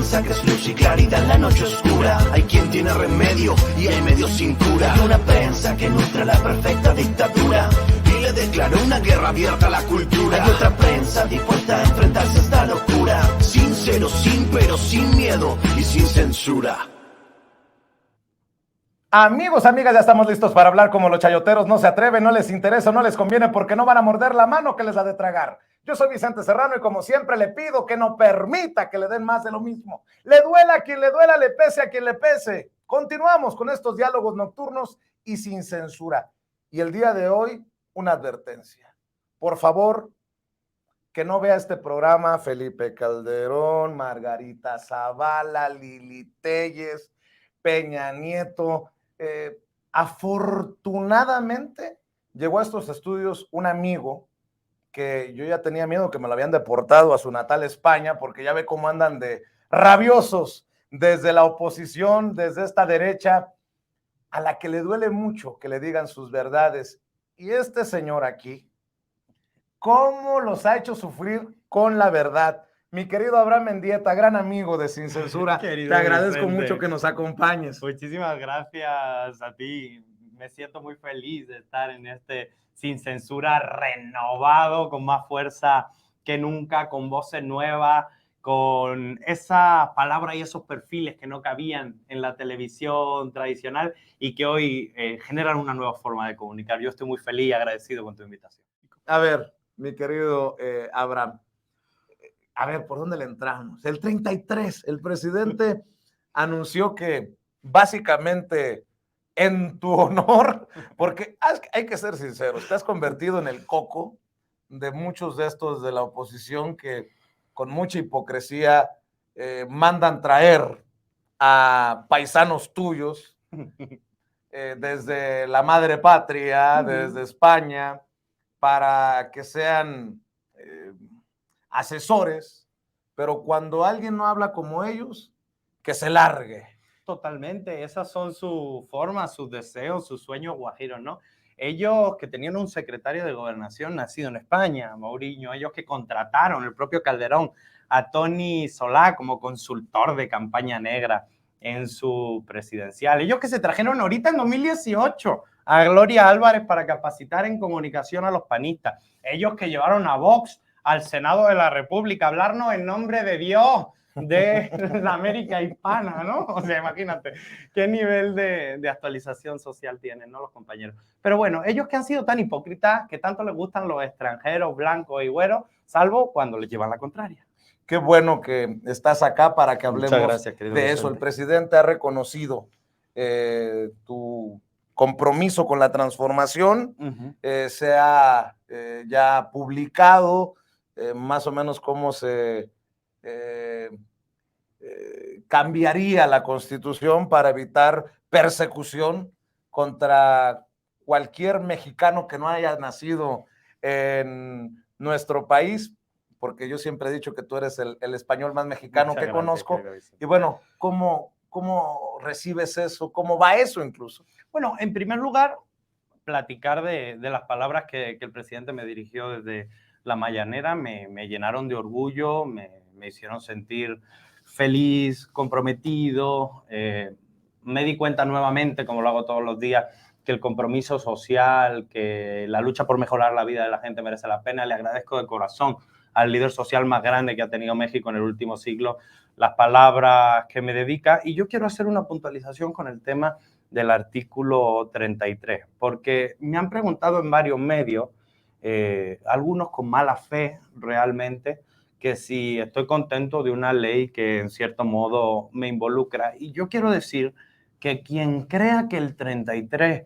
prensa que es luz y claridad en la noche oscura. Hay quien tiene remedio y hay medios sin cura. Y una prensa que nutre la perfecta dictadura y le declaró una guerra abierta a la cultura. Hay otra prensa dispuesta a enfrentarse a esta locura, sincero, sin pero, sin miedo y sin censura. Amigos, amigas, ya estamos listos para hablar como los chayoteros no se atreven, no les interesa, no les conviene porque no van a morder la mano que les ha de tragar. Yo soy Vicente Serrano y como siempre le pido que no permita que le den más de lo mismo. Le duela a quien le duela, le pese a quien le pese. Continuamos con estos diálogos nocturnos y sin censura. Y el día de hoy, una advertencia. Por favor, que no vea este programa Felipe Calderón, Margarita Zavala, Lili Téllez, Peña Nieto. Afortunadamente llegó a estos estudios un amigo que yo ya tenía miedo que me lo habían deportado a su natal España, porque ya ve cómo andan de rabiosos desde la oposición, desde esta derecha, a la que le duele mucho que le digan sus verdades. Y este señor aquí, ¿cómo los ha hecho sufrir con la verdad? Mi querido Abraham Mendieta, gran amigo de Sin Censura, te agradezco Vicente, mucho que nos acompañes. Muchísimas gracias a ti. Me siento muy feliz de estar en este Sin Censura renovado, con más fuerza que nunca, con voces nuevas, con esa palabra y esos perfiles que no cabían en la televisión tradicional y que hoy generan una nueva forma de comunicar. Yo estoy muy feliz y agradecido con tu invitación. A ver, mi querido Abraham, a ver, ¿por dónde le entramos? El 33, el presidente anunció que básicamente en tu honor, porque hay que ser sinceros, te has convertido en el coco de muchos de estos de la oposición que con mucha hipocresía mandan traer a paisanos tuyos desde la madre patria, desde España, para que sean asesores, pero cuando alguien no habla como ellos, que se largue. Totalmente, esas son sus formas, sus deseos, sus sueños guajiros, ¿no? Ellos que tenían un secretario de gobernación nacido en España, Mourinho, ellos que contrataron, el propio Calderón, a Tony Solá como consultor de campaña negra en su presidencial. Ellos que se trajeron ahorita en 2018 a Gloria Álvarez para capacitar en comunicación a los panistas. Ellos que llevaron a Vox al Senado de la República a hablarnos en nombre de Dios, de la América hispana, ¿no? O sea, imagínate qué nivel de actualización social tienen, ¿no? Los compañeros. Pero bueno, ellos que han sido tan hipócritas, que tanto les gustan los extranjeros blancos y güeros, salvo cuando les llevan la contraria. Qué bueno que estás acá para que hablemos gracias, de Vicente. eso. El presidente ha reconocido tu compromiso con la transformación, se ha ya publicado más o menos cómo se cambiaría la Constitución para evitar persecución contra cualquier mexicano que no haya nacido en nuestro país, porque yo siempre he dicho que tú eres el español más mexicano que conozco. Y bueno, ¿cómo recibes eso? ¿Cómo va eso incluso? Bueno, en primer lugar, platicar de las palabras que el presidente me dirigió desde la mañanera me llenaron de orgullo, me hicieron sentir feliz, comprometido. Me di cuenta nuevamente, como lo hago todos los días, que el compromiso social, que la lucha por mejorar la vida de la gente merece la pena. Le agradezco de corazón al líder social más grande que ha tenido México en el último siglo las palabras que me dedica. Y yo quiero hacer una puntualización con el tema del artículo 33, porque me han preguntado en varios medios, algunos con mala fe realmente, que si estoy contento de una ley que en cierto modo me involucra. Y yo quiero decir que quien crea que el 33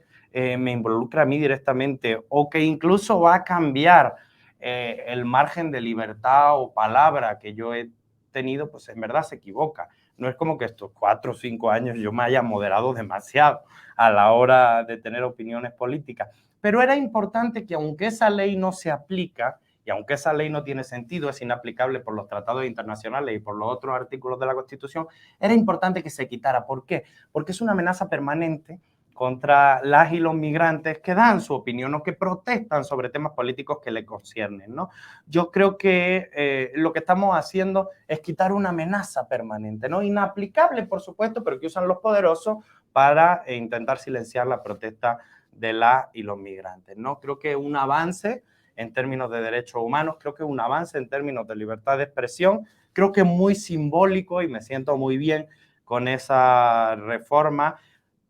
me involucra a mí directamente o que incluso va a cambiar el margen de libertad o palabra que yo he tenido, pues en verdad se equivoca. No es como que estos 4 o 5 años yo me haya moderado demasiado a la hora de tener opiniones políticas. Pero era importante que aunque esa ley no se aplica, y aunque esa ley no tiene sentido, es inaplicable por los tratados internacionales y por los otros artículos de la Constitución, era importante que se quitara. ¿Por qué? Porque es una amenaza permanente contra las y los migrantes que dan su opinión o que protestan sobre temas políticos que le conciernen, ¿no? Yo creo que lo que estamos haciendo es quitar una amenaza permanente, ¿no? Inaplicable, por supuesto, pero que usan los poderosos para intentar silenciar la protesta de las y los migrantes, ¿no? Creo que un avance en términos de derechos humanos, creo que un avance en términos de libertad de expresión, creo que es muy simbólico y me siento muy bien con esa reforma.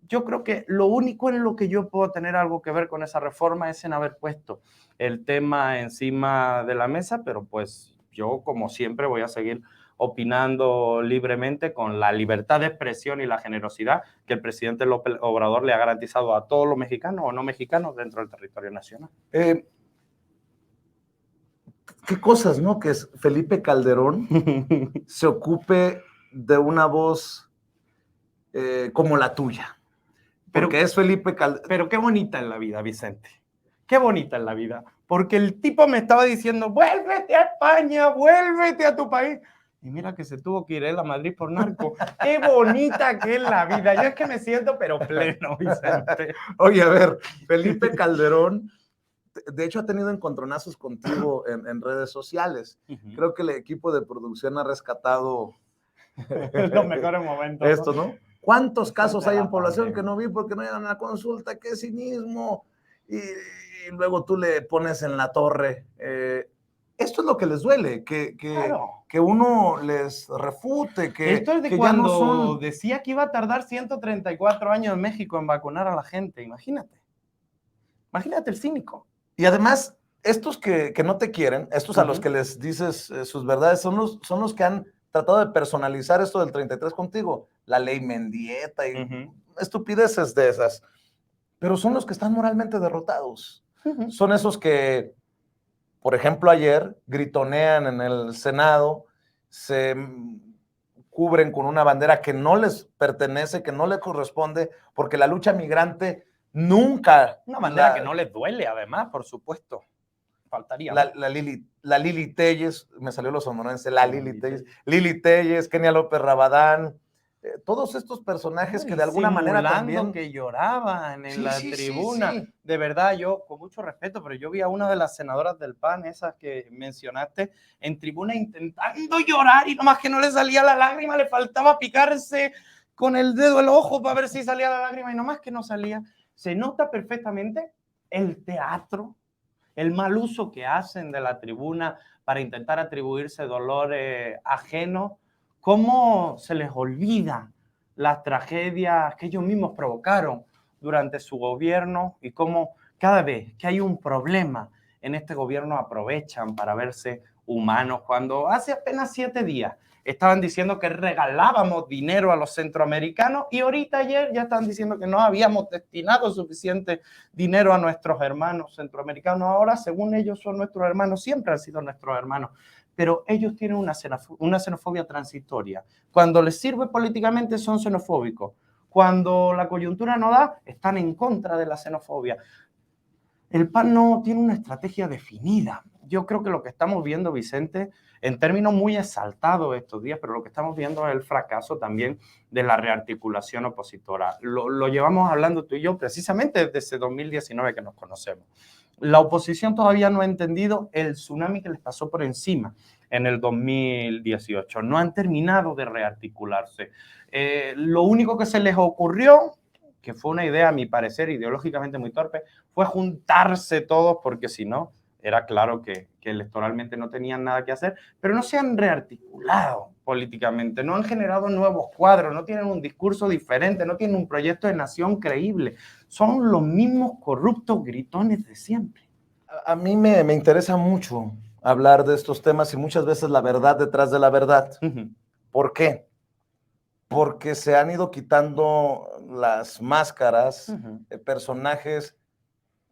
Yo creo que lo único en lo que yo puedo tener algo que ver con esa reforma es en haber puesto el tema encima de la mesa, pero pues yo, como siempre, voy a seguir opinando libremente con la libertad de expresión y la generosidad que el presidente López Obrador le ha garantizado a todos los mexicanos o no mexicanos dentro del territorio nacional. Qué cosas, ¿no? Que es Felipe Calderón se ocupe de una voz como la tuya. Porque es Felipe Calderón. Pero qué bonita es la vida, Vicente. Qué bonita es la vida. Porque el tipo me estaba diciendo, vuélvete a España, vuélvete a tu país. Y mira que se tuvo que ir él a Madrid por narco. Qué bonita que es la vida. Yo es que me siento pero pleno, Vicente. Oye, a ver, Felipe Calderón, de hecho ha tenido encontronazos contigo en redes sociales. Creo que el equipo de producción ha rescatado los mejores momentos. Esto, ¿no? ¿Cuántos casos hay en población que no vi porque no llegan a la consulta? ¡Qué cinismo! Y luego tú le pones en la torre. Esto es lo que les duele, Claro. que uno les refute, Esto es de que cuando ya no son... decía que iba a tardar 134 años en México en vacunar a la gente. Imagínate. Imagínate el cínico. Y además, estos que no te quieren, estos a los que les dices sus verdades, son los que han tratado de personalizar esto del 33 contigo, la ley Mendieta y estupideces de esas, pero son los que están moralmente derrotados. Son esos que, por ejemplo, ayer gritonean en el Senado, se cubren con una bandera que no les pertenece, que no les corresponde, porque la lucha migrante nunca... Una bandera que no les duele, además, por supuesto. Faltaría. La Lili Telles, me salió los sonorenses, la Lili Telles, Lili Telles, Kenia López Rabadán, todos estos personajes que de alguna manera también... que lloraban en la tribuna. Sí. De verdad, yo, con mucho respeto, pero yo vi a una de las senadoras del PAN, esas que mencionaste, en tribuna intentando llorar y nomás que no le salía la lágrima, le faltaba picarse con el dedo el ojo para ver si salía la lágrima y nomás que no salía. Se nota perfectamente el teatro, el mal uso que hacen de la tribuna para intentar atribuirse dolores ajenos, cómo se les olvida las tragedias que ellos mismos provocaron durante su gobierno y cómo cada vez que hay un problema en este gobierno aprovechan para verse humanos, cuando hace apenas 7 días estaban diciendo que regalábamos dinero a los centroamericanos y ahorita ayer ya están diciendo que no habíamos destinado suficiente dinero a nuestros hermanos centroamericanos. Ahora, según ellos, son nuestros hermanos, siempre han sido nuestros hermanos, pero ellos tienen una xenofobia transitoria. Cuando les sirve políticamente son xenofóbicos. Cuando la coyuntura no da, están en contra de la xenofobia. El PAN no tiene una estrategia definida. Yo creo que lo que estamos viendo, Vicente, en términos muy exaltados estos días, pero lo que estamos viendo es el fracaso también de la rearticulación opositora. Lo llevamos hablando tú y yo precisamente desde ese 2019 que nos conocemos. La oposición todavía no ha entendido el tsunami que les pasó por encima en el 2018. No han terminado de rearticularse. Lo único que se les ocurrió, que fue una idea, a mi parecer, ideológicamente muy torpe, fue juntarse todos, porque si no, era claro que electoralmente no tenían nada que hacer, pero no se han rearticulado políticamente, no han generado nuevos cuadros, no tienen un discurso diferente, no tienen un proyecto de nación creíble. Son los mismos corruptos gritones de siempre. A mí me interesa mucho hablar de estos temas y muchas veces la verdad detrás de la verdad. ¿Por qué? Porque se han ido quitando las máscaras, personajes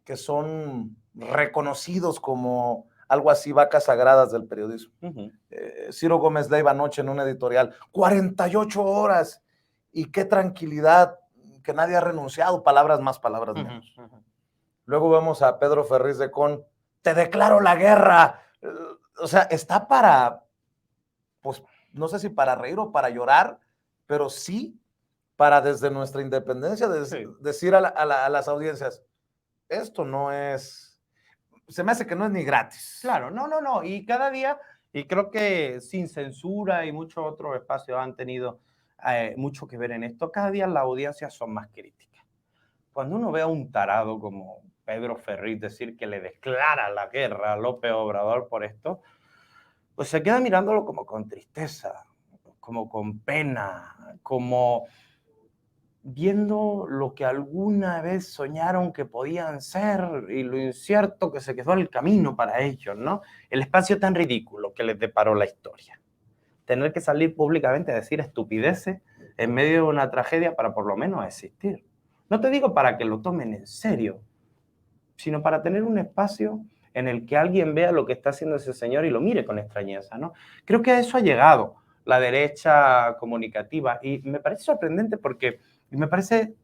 que son reconocidos como algo así, vacas sagradas del periodismo. Ciro Gómez Leiva anoche en un editorial, 48 horas, y qué tranquilidad, que nadie ha renunciado, palabras más, palabras menos. Luego vemos a Pedro Ferriz de Con, te declaro la guerra. O sea, está para, pues, no sé si para reír o para llorar, pero sí para desde nuestra independencia Sí. decir a las audiencias, esto no es, se me hace que no es ni gratis. Claro, no. Y cada día, y creo que Sin Censura y muchos otros espacios han tenido mucho que ver en esto, cada día las audiencias son más críticas. Cuando uno ve a un tarado como Pedro Ferriz decir que le declara la guerra a López Obrador por esto, pues se queda mirándolo como con tristeza, como con pena, como viendo lo que alguna vez soñaron que podían ser y lo incierto que se quedó en el camino para ellos, ¿no? El espacio tan ridículo que les deparó la historia. Tener que salir públicamente a decir estupideces en medio de una tragedia para por lo menos existir. No te digo para que lo tomen en serio, sino para tener un espacio en el que alguien vea lo que está haciendo ese señor y lo mire con extrañeza, ¿no? Creo que a eso ha llegado la derecha comunicativa y me parece sorprendente porque me parece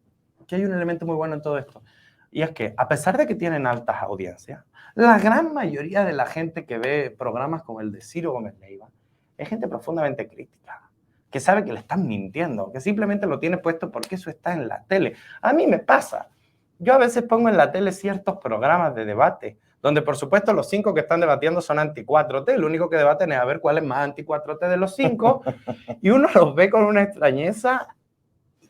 que hay un elemento muy bueno en todo esto. Y es que, a pesar de que tienen altas audiencias, la gran mayoría de la gente que ve programas como el de Ciro Gómez Leiva es gente profundamente crítica, que sabe que le están mintiendo, que simplemente lo tiene puesto porque eso está en la tele. A mí me pasa. Yo a veces pongo en la tele ciertos programas de debate, donde por supuesto los 5 que están debatiendo son anti-4T, lo único que debaten es a ver cuál es más anti-4T de los 5, y uno los ve con una extrañeza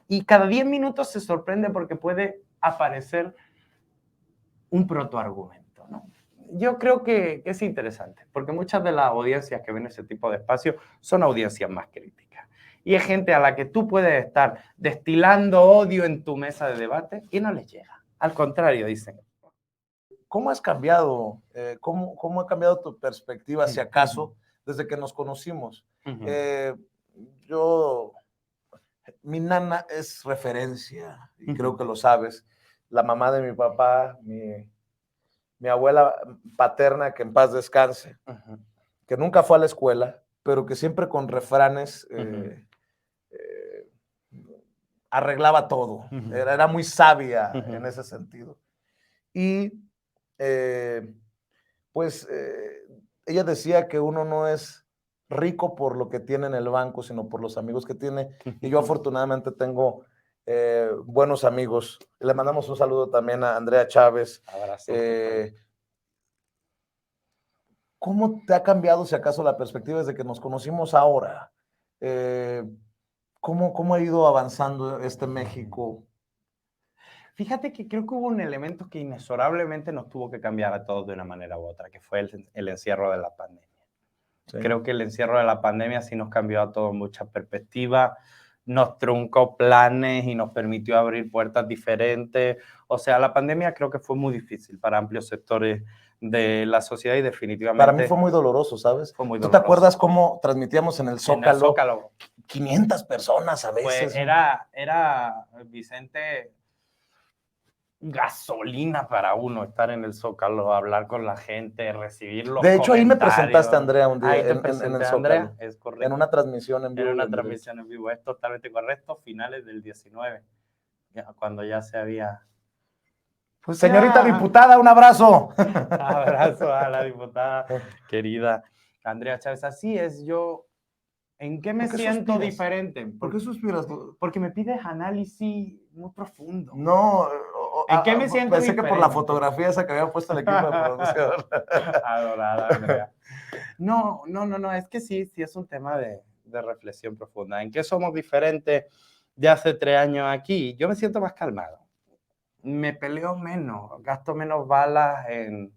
y cada 10 minutos se sorprende porque puede aparecer un protoargumento, ¿no? Yo creo que es interesante, porque muchas de las audiencias que ven ese tipo de espacios son audiencias más críticas. Y es gente a la que tú puedes estar destilando odio en tu mesa de debate y no les llega. Al contrario, dicen. ¿Cómo has cambiado? ¿Cómo ha cambiado tu perspectiva, si acaso, desde que nos conocimos? Mi nana es referencia, y creo que lo sabes. La mamá de mi papá, mi abuela paterna, que en paz descanse, que nunca fue a la escuela, pero que siempre con refranes arreglaba todo. Era muy sabia en ese sentido. Y ella decía que uno no es rico por lo que tiene en el banco, sino por los amigos que tiene. Y yo afortunadamente tengo buenos amigos. Le mandamos un saludo también a Andrea Chávez. Abrazo. ¿Cómo te ha cambiado, si acaso, la perspectiva desde que nos conocimos ahora? ¿Cómo ha ido avanzando este México? Fíjate que creo que hubo un elemento que inexorablemente nos tuvo que cambiar a todos de una manera u otra, que fue el encierro de la pandemia. Sí. Creo que el encierro de la pandemia sí nos cambió a todos muchas perspectivas, nos truncó planes y nos permitió abrir puertas diferentes. O sea, la pandemia creo que fue muy difícil para amplios sectores de la sociedad y definitivamente... Para mí fue muy doloroso, ¿sabes? Fue muy ¿Tú doloroso. te acuerdas cómo transmitíamos en el Zócalo? En el Zócalo. 500 personas a veces. Pues era Vicente... gasolina para uno estar en el Zócalo, hablar con la gente, recibir los De hecho, ahí me comentarios. presentaste a Andrea un día Ahí te en presenté el a Zócalo. Andrea, es correcto. En una transmisión en vivo. En una transmisión en vivo, es totalmente correcto, finales del 19, cuando ya se había... Pues señorita diputada, un abrazo. Abrazo a la diputada querida Andrea Chávez. Así es, yo... ¿En qué me siento diferente? ¿Por qué suspiras? Porque me pides análisis muy profundo. No, ¿en qué me siento pensé diferente? Que por la fotografía esa que había puesto el equipo de producción. Adorada, Andrea. No, es que sí es un tema de reflexión profunda. ¿En qué somos diferentes de hace 3 años aquí? Yo me siento más calmado. Me peleo menos, gasto menos balas en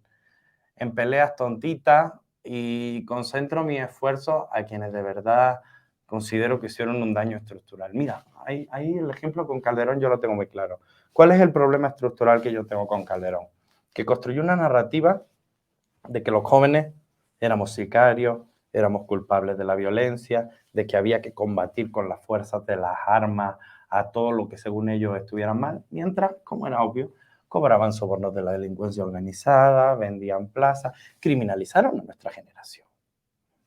peleas tontitas y concentro mi esfuerzo a quienes de verdad considero que hicieron un daño estructural. Mira, ahí el ejemplo con Calderón yo lo tengo muy claro. ¿Cuál es el problema estructural que yo tengo con Calderón? Que construyó una narrativa de que los jóvenes éramos sicarios, éramos culpables de la violencia, de que había que combatir con las fuerzas de las armas a todo lo que según ellos estuvieran mal, mientras, como era obvio, cobraban sobornos de la delincuencia organizada, vendían plazas, criminalizaron a nuestra generación.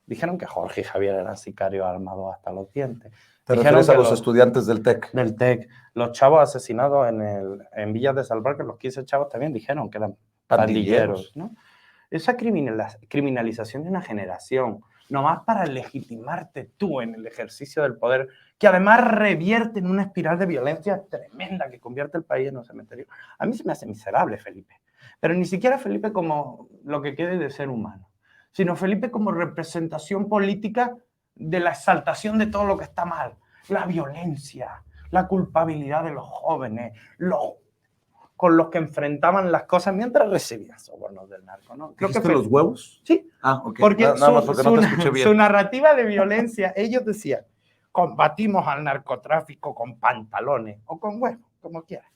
Dijeron que Jorge y Javier eran sicarios armados hasta los dientes. ¿Te refieres a los estudiantes del TEC? Del TEC. Los chavos asesinados en Villas de Salvarcar, los 15 chavos también dijeron que eran pandilleros, ¿no? Esa criminalización de una generación, nomás para legitimarte tú en el ejercicio del poder, que además revierte en una espiral de violencia tremenda que convierte el país en un cementerio. A mí se me hace miserable Felipe, pero ni siquiera Felipe como lo que quede de ser humano, sino Felipe como representación política de la exaltación de todo lo que está mal, la violencia, la culpabilidad de los jóvenes, con los que enfrentaban las cosas mientras recibían sobornos del narco, ¿no? Creo ¿Dijiste los huevos? Sí. Ah, ok. Porque, nada más porque no te escuché bien. su narrativa de violencia, ellos decían, combatimos al narcotráfico con pantalones o con huevos, como quieras.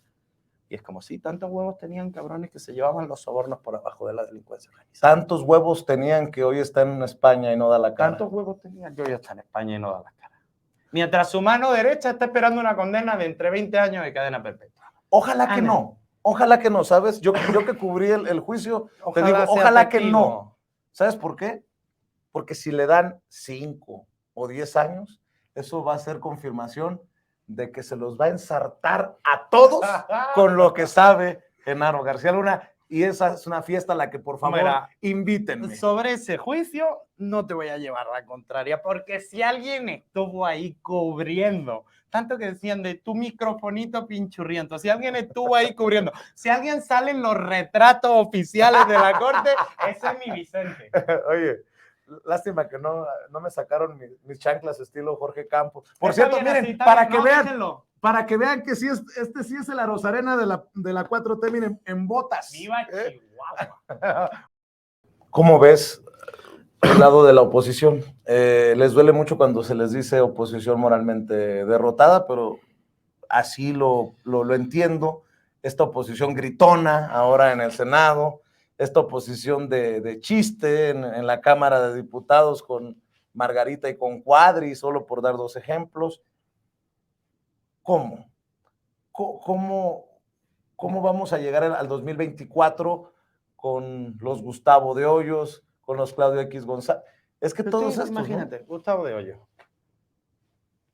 Y es como si tantos huevos tenían cabrones que se llevaban los sobornos por abajo de la delincuencia organizada. Tantos huevos tenían que hoy está en España y no da la cara. Tantos huevos tenían que hoy está en España y no da la cara. Mientras su mano derecha está esperando una condena de entre 20 años de cadena perpetua. Ojalá que no. Ojalá que no, ¿sabes? Yo que cubrí el juicio, te digo, sea ojalá que testigo. no. ¿Sabes por qué? Porque si le dan 5 o 10 años, eso va a ser confirmación de que se los va a ensartar a todos con lo que sabe Genaro García Luna. Y esa es una fiesta a la que, por favor, Mira, invítenme. Sobre ese juicio no te voy a llevar la contraria, porque si alguien estuvo ahí cubriendo, tanto que decían de tu microfonito pinchurriento, si alguien estuvo ahí cubriendo, si alguien sale en los retratos oficiales de la corte, ese es mi Vicente. Oye, lástima que no me sacaron mis chanclas estilo Jorge Campos. Por cierto, miren, así, para que no, vean... déjenlo. Para que vean que sí este sí es el Arozarena de la 4T, miren, en botas. ¡Viva Chihuahua! ¿Cómo ves el lado de la oposición? Les duele mucho cuando se les dice oposición moralmente derrotada, pero así lo entiendo. Esta oposición gritona ahora en el Senado, esta oposición de chiste en la Cámara de Diputados con Margarita y con Cuadri, solo por dar 2 ejemplos. ¿Cómo vamos a llegar al 2024 con los Gustavo de Hoyos, con los Claudio X González? Es que todos estos, imagínate, ¿no? Gustavo de Hoyos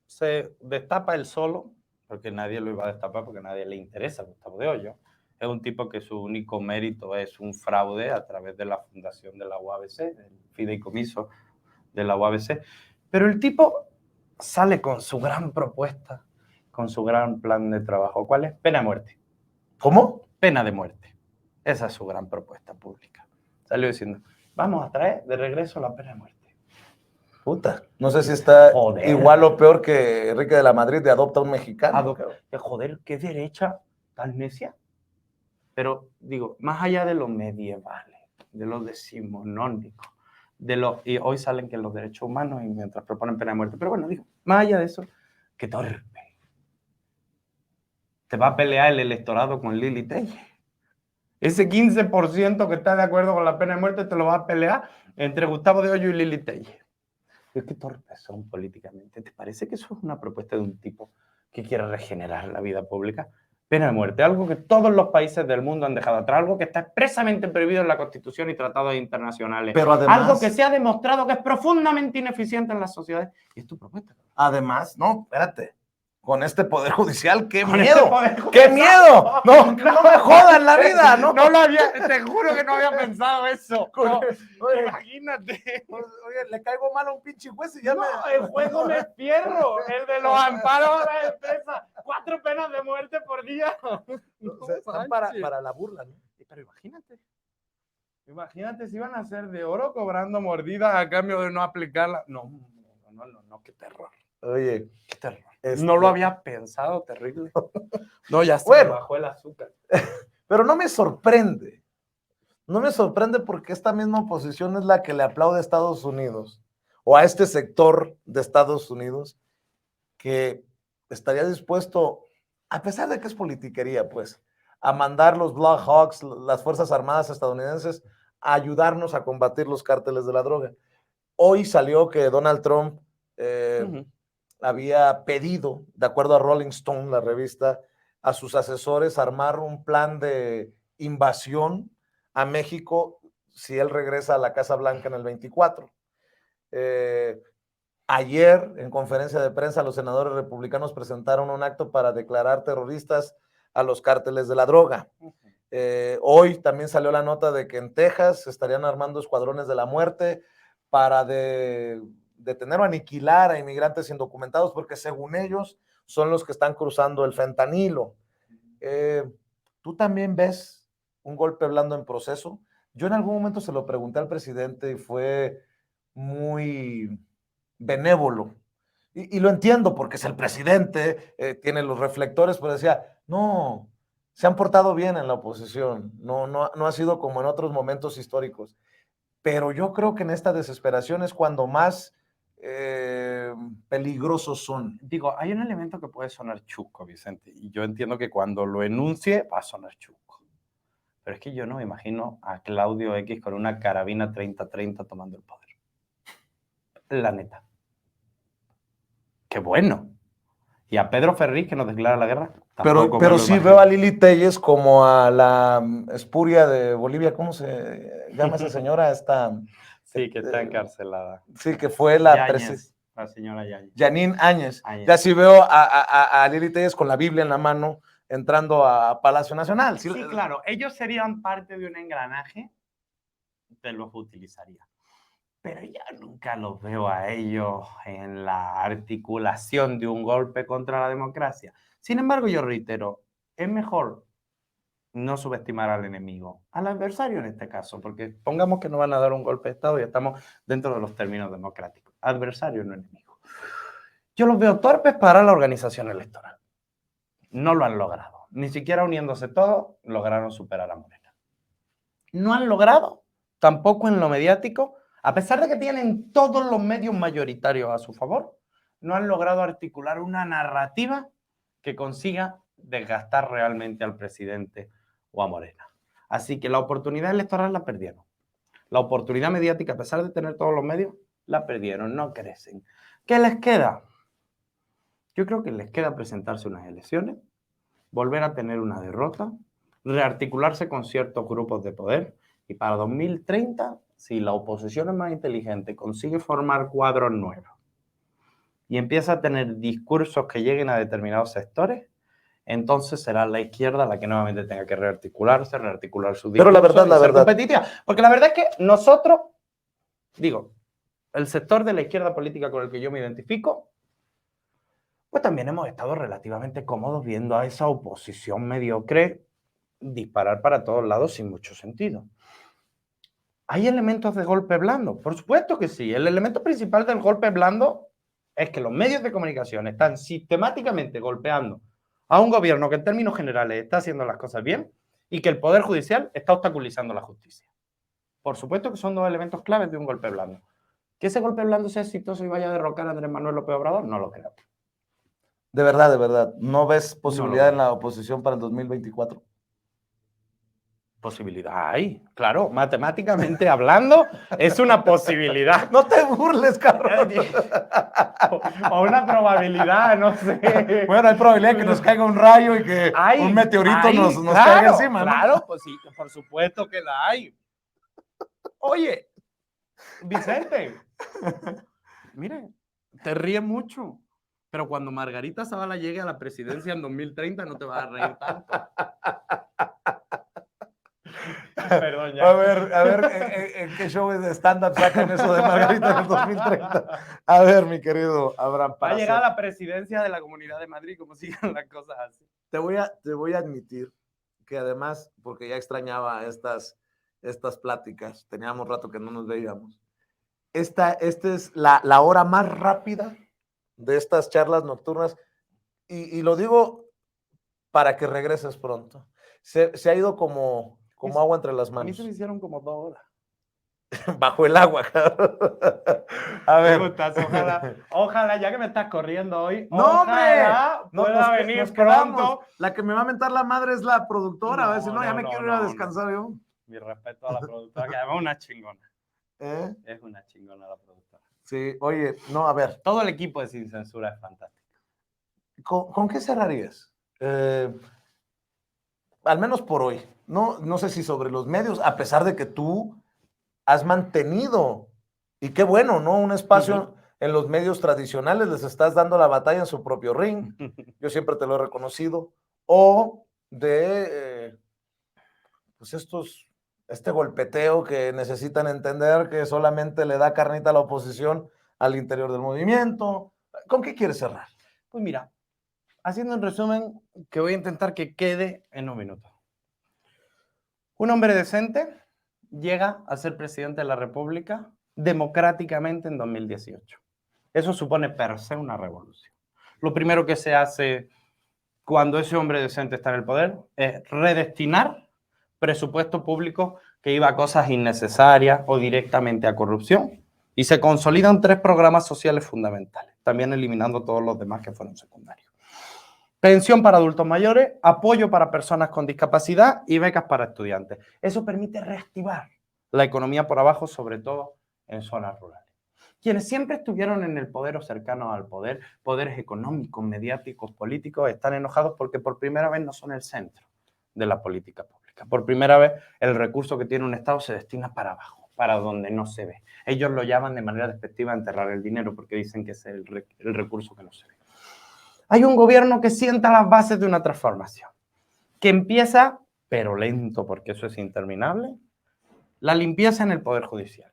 se destapa él solo, porque nadie lo iba a destapar, porque a nadie le interesa Gustavo de Hoyos. Es un tipo que su único mérito es un fraude a través de la fundación de la UABC, el fideicomiso de la UABC. Pero el tipo sale con su gran propuesta, con su gran plan de trabajo. ¿Cuál es? Pena de muerte. ¿Cómo? Pena de muerte. Esa es su gran propuesta pública. Salió diciendo, vamos a traer de regreso la pena de muerte. Puta, no sé si está Joder. igual o peor que Enrique de la Madrid de adopta a un mexicano. Joder, qué derecha tan necia. Pero digo, más allá de lo medievales, de lo decimonónico, y hoy salen que los derechos humanos y mientras proponen pena de muerte. Pero bueno, digo, más allá de eso, qué torpe. Te va a pelear el electorado con Lili Telle. Ese 15% que está de acuerdo con la pena de muerte te lo va a pelear entre Gustavo de Hoyos y Lili Telle. Qué torpes son políticamente. ¿Te parece que eso es una propuesta de un tipo que quiere regenerar la vida pública? Pena de muerte, algo que todos los países del mundo han dejado atrás, algo que está expresamente prohibido en la Constitución y tratados internacionales. Pero además, algo que se ha demostrado que es profundamente ineficiente en las sociedades. Y es tu propuesta. Además, no, espérate. Con este Poder Judicial, ¡qué Con miedo! este Poder ¡Qué Judicial. miedo! No me jodan la vida, ¿no? No lo había, te juro que no había pensado eso. No, Oye, imagínate. Oye, le caigo mal a un pinche juez y ya No, el juego me fierro, el de los amparos a la empresa. 4 penas de muerte por día. O sea, están para la burla, ¿no? Pero imagínate si iban a ser de oro cobrando mordidas a cambio de no aplicarla. No, qué terror. Oye, Qué terror. No lo había pensado, terrible. No, ya se me bajó el azúcar. Pero no me sorprende. No me sorprende porque esta misma oposición es la que le aplaude a Estados Unidos o a este sector de Estados Unidos que estaría dispuesto, a pesar de que es politiquería, pues, a mandar los Black Hawks, las Fuerzas Armadas estadounidenses, a ayudarnos a combatir los cárteles de la droga. Hoy salió que Donald Trump había pedido, de acuerdo a Rolling Stone, la revista, a sus asesores armar un plan de invasión a México si él regresa a la Casa Blanca en el 24. Ayer, en conferencia de prensa, los senadores republicanos presentaron un acto para declarar terroristas a los cárteles de la droga. Hoy también salió la nota de que en Texas se estarían armando escuadrones de la muerte para detener o aniquilar a inmigrantes indocumentados, porque según ellos son los que están cruzando el fentanilo. ¿Tú también ves un golpe blando en proceso? Yo en algún momento se lo pregunté al presidente y fue muy benévolo. Y lo entiendo porque es el presidente, tiene los reflectores, pero decía, no, se han portado bien en la oposición, no ha sido como en otros momentos históricos. Pero yo creo que en esta desesperación es cuando más peligrosos son. Digo, hay un elemento que puede sonar chusco, Vicente, y yo entiendo que cuando lo enuncie va a sonar chusco. Pero es que yo no me imagino a Claudio X con una carabina 30-30 tomando el poder. La neta. ¡Qué bueno! Y a Pedro Ferriz, que nos declara la guerra. Pero sí veo a Lili Telles como a la espuria de Bolivia. ¿Cómo se llama esa señora? Sí, que está encarcelada. Sí, que fue la señora Yáñez. Janine Áñez. Ya sí veo a Lili Telles con la Biblia en la mano entrando a Palacio Nacional. Sí, claro. Ellos serían parte de un engranaje, te los utilizaría. Pero yo nunca los veo a ellos en la articulación de un golpe contra la democracia. Sin embargo, yo reitero, es mejor no subestimar al enemigo, al adversario en este caso, porque pongamos que no van a dar un golpe de Estado y estamos dentro de los términos democráticos. Adversario, no enemigo. Yo los veo torpes para la organización electoral. No lo han logrado. Ni siquiera uniéndose todos, lograron superar a Morena. No han logrado, tampoco en lo mediático, a pesar de que tienen todos los medios mayoritarios a su favor, no han logrado articular una narrativa que consiga desgastar realmente al presidente o a Morena. Así que la oportunidad electoral la perdieron. La oportunidad mediática, a pesar de tener todos los medios, la perdieron, no crecen. ¿Qué les queda? Yo creo que les queda presentarse unas elecciones, volver a tener una derrota, rearticularse con ciertos grupos de poder y para 2030, si la oposición es más inteligente, consigue formar cuadros nuevos y empieza a tener discursos que lleguen a determinados sectores, entonces será la izquierda la que nuevamente tenga que rearticularse, rearticular su discurso. Pero la verdad, competitiva. Porque la verdad es que nosotros, digo, el sector de la izquierda política con el que yo me identifico, pues también hemos estado relativamente cómodos viendo a esa oposición mediocre disparar para todos lados sin mucho sentido. ¿Hay elementos de golpe blando? Por supuesto que sí. El elemento principal del golpe blando es que los medios de comunicación están sistemáticamente golpeando a un gobierno que en términos generales está haciendo las cosas bien y que el Poder Judicial está obstaculizando la justicia. Por supuesto que son dos elementos claves de un golpe blando. ¿Que ese golpe blando sea exitoso y vaya a derrocar a Andrés Manuel López Obrador? No lo creo. De verdad, ¿no ves posibilidad en la oposición para el 2024? Posibilidad hay, claro, matemáticamente hablando, es una posibilidad. No te burles, cabrón. O una probabilidad, no sé. Bueno, hay probabilidad que nos caiga un rayo y que un meteorito nos caiga encima, ¿no? Claro, pues sí, por supuesto que la hay. Oye, Vicente, mire, te ríes mucho, pero cuando Margarita Zavala llegue a la presidencia en 2030 no te vas a reír tanto. Perdón, ya. A ver, ¿en qué show de stand-up sacan eso de Margarita en el 2030? A ver, mi querido Abraham. Va a llegar a la presidencia de la Comunidad de Madrid, como sigan las cosas así. Te voy a admitir que además, porque ya extrañaba estas pláticas, teníamos rato que no nos veíamos, esta es la hora más rápida de estas charlas nocturnas y lo digo para que regreses pronto. Se ha ido como agua entre las manos. A mí se me hicieron como 2 horas. Bajo el agua. A ver. Ojalá, ya que me estás corriendo hoy, no, ojalá hombre, pueda venir pronto. La que me va a mentar la madre es la productora. A ver si ya me quiero ir a descansar yo. Mi respeto a la productora, que además es una chingona. ¿Eh? Es una chingona la productora. Sí, oye, no, a ver. Todo el equipo de Sin Censura es fantástico. ¿Con qué cerrarías? Al menos por hoy. No sé si sobre los medios, a pesar de que tú has mantenido, y qué bueno, ¿no? Un espacio en los medios tradicionales, les estás dando la batalla en su propio ring. Yo siempre te lo he reconocido. O de pues estos este golpeteo que necesitan entender que solamente le da carnita a la oposición al interior del movimiento. ¿Con qué quieres cerrar? Pues mira, haciendo un resumen que voy a intentar que quede en un minuto. Un hombre decente llega a ser presidente de la República democráticamente en 2018. Eso supone per se una revolución. Lo primero que se hace cuando ese hombre decente está en el poder es redestinar presupuesto público que iba a cosas innecesarias o directamente a corrupción, y se consolidan 3 programas sociales fundamentales, también eliminando todos los demás que fueron secundarios. Pensión para adultos mayores, apoyo para personas con discapacidad y becas para estudiantes. Eso permite reactivar la economía por abajo, sobre todo en zonas rurales. Quienes siempre estuvieron en el poder o cercanos al poder, poderes económicos, mediáticos, políticos, están enojados porque por primera vez no son el centro de la política pública. Por primera vez el recurso que tiene un Estado se destina para abajo, para donde no se ve. Ellos lo llaman de manera despectiva enterrar el dinero porque dicen que es el recurso que no se ve. Hay un gobierno que sienta las bases de una transformación, que empieza, pero lento porque eso es interminable, la limpieza en el Poder Judicial,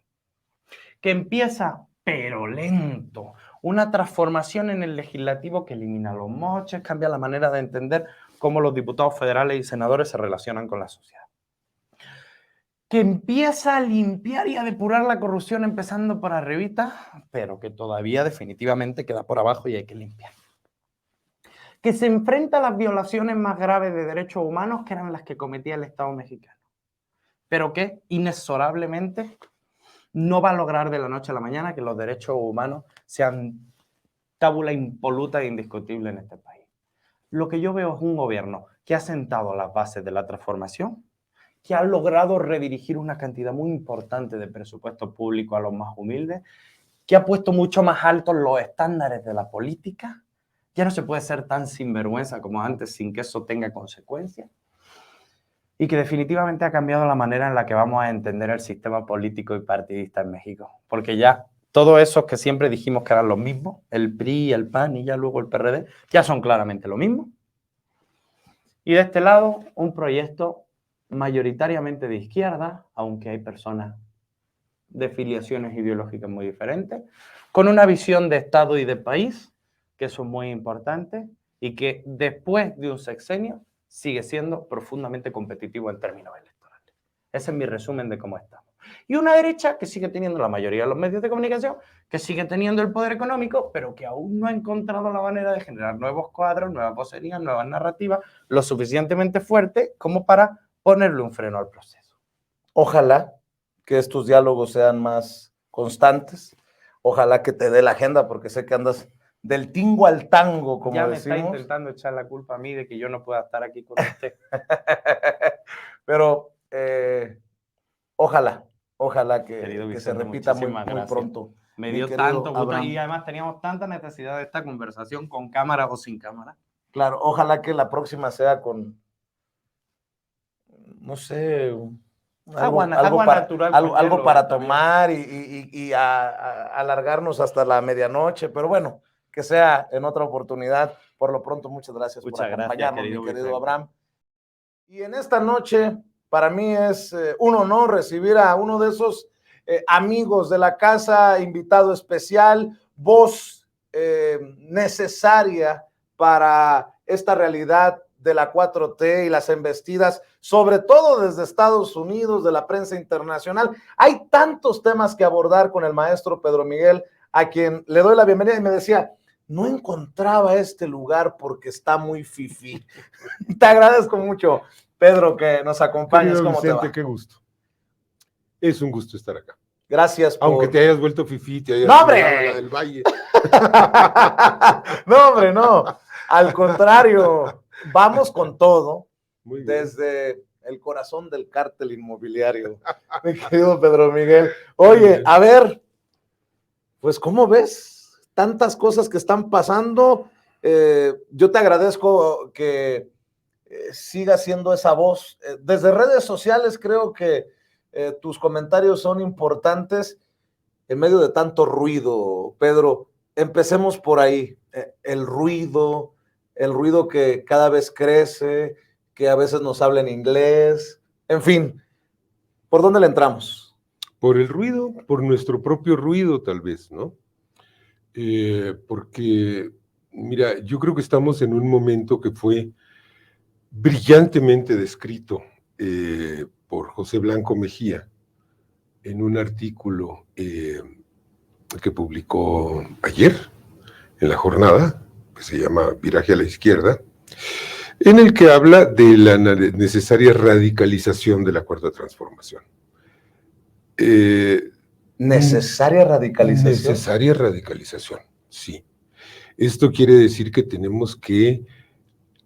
que empieza, pero lento, una transformación en el legislativo que elimina los moches, cambia la manera de entender cómo los diputados federales y senadores se relacionan con la sociedad, que empieza a limpiar y a depurar la corrupción empezando por arribita, pero que todavía definitivamente queda por abajo y hay que limpiar, que se enfrenta a las violaciones más graves de derechos humanos, que eran las que cometía el Estado mexicano, pero que inexorablemente no va a lograr de la noche a la mañana que los derechos humanos sean tabula impoluta e indiscutible en este país. Lo que yo veo es un gobierno que ha sentado las bases de la transformación, que ha logrado redirigir una cantidad muy importante de presupuesto público a los más humildes, que ha puesto mucho más altos los estándares de la política. Ya no se puede ser tan sinvergüenza como antes sin que eso tenga consecuencias. Y que definitivamente ha cambiado la manera en la que vamos a entender el sistema político y partidista en México. Porque ya todos esos que siempre dijimos que eran los mismos, el PRI, el PAN y ya luego el PRD, ya son claramente lo mismo. Y de este lado, un proyecto mayoritariamente de izquierda, aunque hay personas de filiaciones ideológicas muy diferentes, con una visión de Estado y de país, que son muy importantes, y que después de un sexenio sigue siendo profundamente competitivo en términos electorales. Ese es mi resumen de cómo estamos. Y una derecha que sigue teniendo la mayoría de los medios de comunicación, que sigue teniendo el poder económico, pero que aún no ha encontrado la manera de generar nuevos cuadros, nuevas vocerías, nuevas narrativas, lo suficientemente fuertes como para ponerle un freno al proceso. Ojalá que estos diálogos sean más constantes. Ojalá que te dé la agenda, porque sé que andas del tingo al tango, como ya me decimos. está intentando echar la culpa a mí de que yo no pueda estar aquí con usted. Pero ojalá que se Vicente, repita muy gracias. pronto. Me dio tanto gusto y además teníamos tanta necesidad de esta conversación con cámara o sin cámara. Claro, ojalá que la próxima sea con, no sé, agua natural, algo para tomar y alargarnos hasta la medianoche, pero bueno, que sea en otra oportunidad. Por lo pronto, muchas gracias por acompañarnos, mi querido Abraham. Y en esta noche, para mí es un honor recibir a uno de esos amigos de la casa, invitado especial, voz necesaria para esta realidad de la 4T y las embestidas, sobre todo desde Estados Unidos, de la prensa internacional. Hay tantos temas que abordar con el maestro Pedro Miguel, a quien le doy la bienvenida, y me decía, no encontraba este lugar porque está muy fifí. Te agradezco mucho, Pedro, que nos acompañes. ¿Cómo Vicente, te va? Qué gusto. Es un gusto estar acá. Gracias por... Aunque te hayas vuelto fifí, te hayas... ¡No, hombre! La del Valle. No, hombre, no. Al contrario, vamos con todo. Muy bien. Desde el corazón del cártel inmobiliario, mi querido Pedro Miguel. Oye, a ver, pues, ¿cómo ves? Tantas cosas que están pasando. Yo te agradezco que sigas siendo esa voz. Desde redes sociales creo que tus comentarios son importantes en medio de tanto ruido, Pedro. Empecemos por ahí. El ruido que cada vez crece, que a veces nos habla en inglés, en fin. ¿Por dónde le entramos? Por el ruido, por nuestro propio ruido tal vez, ¿no? Porque, mira, yo creo que estamos en un momento que fue brillantemente descrito por José Blanco Mejía en un artículo que publicó ayer en La Jornada, que se llama Viraje a la Izquierda, en el que habla de la necesaria radicalización de la Cuarta Transformación. ¿Necesaria radicalización? Necesaria radicalización, sí. Esto quiere decir que tenemos que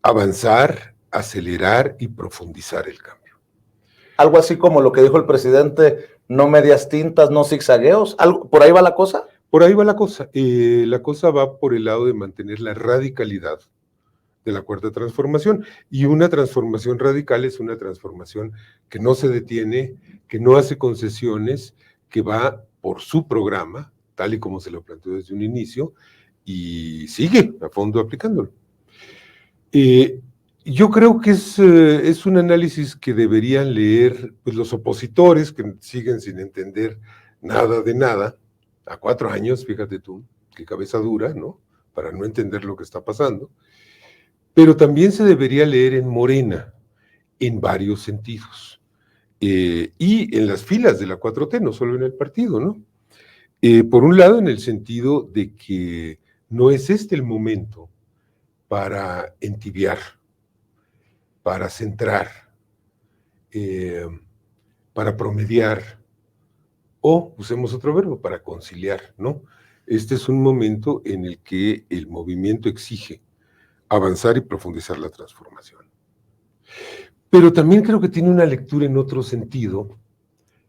avanzar, acelerar y profundizar el cambio. Algo así como lo que dijo el presidente, no medias tintas, no zigzagueos. ¿Por ahí va la cosa? Por ahí va la cosa. La cosa va por el lado de mantener la radicalidad de la Cuarta Transformación. Y una transformación radical es una transformación que no se detiene, que no hace concesiones, que va por su programa, tal y como se lo planteó desde un inicio, y sigue a fondo aplicándolo. Yo creo que es un análisis que deberían leer pues, los opositores que siguen sin entender nada de nada, a 4 años, fíjate tú, qué cabeza dura, ¿no? Para no entender lo que está pasando. Pero también se debería leer en Morena, en varios sentidos. Y en las filas de la 4T, no solo en el partido, ¿no? Por un lado, en el sentido de que no es este el momento para entibiar, para centrar, para promediar, o usemos otro verbo, para conciliar, ¿no? Este es un momento en el que el movimiento exige avanzar y profundizar la transformación. Pero también creo que tiene una lectura en otro sentido,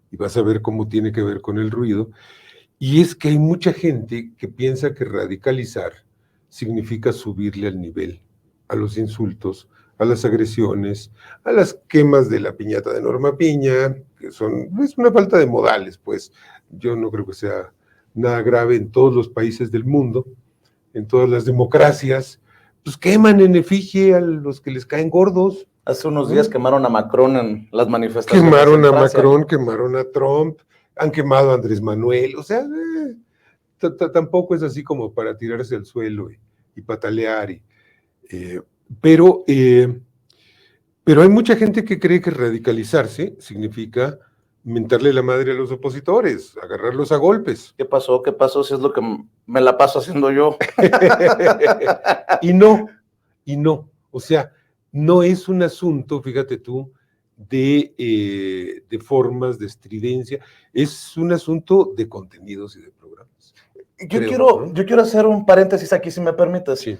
y vas a ver cómo tiene que ver con el ruido, y es que hay mucha gente que piensa que radicalizar significa subirle al nivel, a los insultos, a las agresiones, a las quemas de la piñata de Norma Piña, que es una falta de modales, pues yo no creo que sea nada grave en todos los países del mundo, en todas las democracias, pues queman en efigie a los que les caen gordos. Hace unos días quemaron a Macron en las manifestaciones. Quemaron a Macron, quemaron a Trump, han quemado a Andrés Manuel, o sea, tampoco es así como para tirarse al suelo y patalear. Pero hay mucha gente que cree que radicalizarse significa mentarle la madre a los opositores, agarrarlos a golpes. ¿Qué pasó? ¿Qué pasó? Si es lo que me la paso haciendo yo. Y no, o sea, no es un asunto, fíjate tú, de formas, de estridencia, es un asunto de contenidos y de programas. Yo quiero hacer un paréntesis aquí, si me permites, sí.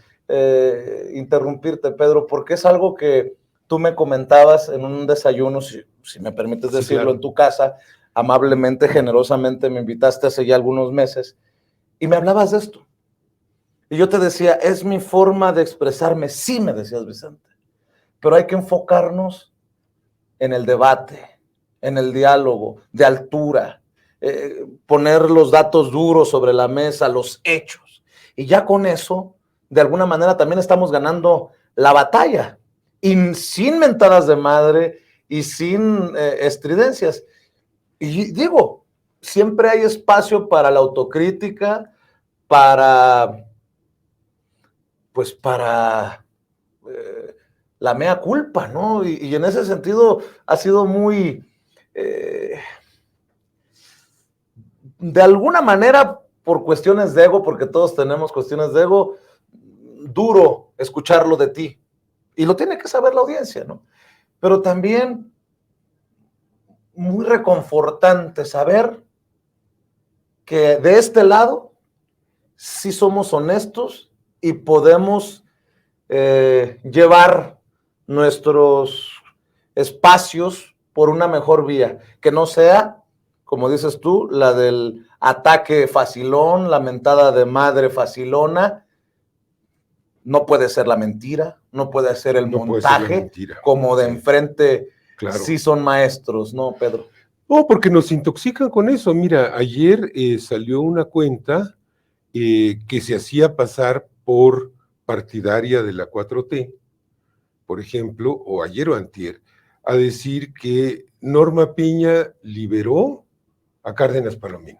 Interrumpirte, Pedro, porque es algo que tú me comentabas en un desayuno, si me permites decirlo, claro. En tu casa, amablemente, generosamente me invitaste hace ya algunos meses, y me hablabas de esto. Y yo te decía, es mi forma de expresarme, sí me decías, Vicente, pero hay que enfocarnos en el debate, en el diálogo, de altura, poner los datos duros sobre la mesa, los hechos, y ya con eso, de alguna manera también estamos ganando la batalla, y sin mentadas de madre, y sin estridencias. Y digo, siempre hay espacio para la autocrítica, para la mea culpa, ¿no? Y en ese sentido ha sido muy, de alguna manera, por cuestiones de ego, porque todos tenemos cuestiones de ego, duro escucharlo de ti. Y lo tiene que saber la audiencia, ¿no? Pero también muy reconfortante saber que de este lado sí somos honestos y podemos llevar nuestros espacios por una mejor vía, que no sea, como dices tú, la del ataque facilón, la mentada de madre facilona. No puede ser la mentira, no puede ser el montaje, como de enfrente, claro. Sí son maestros, ¿no, Pedro? No, porque nos intoxican con eso. Mira, ayer salió una cuenta que se hacía pasar por partidaria de la 4T, por ejemplo, o ayer o antier, a decir que Norma Piña liberó a Cárdenas Palomino.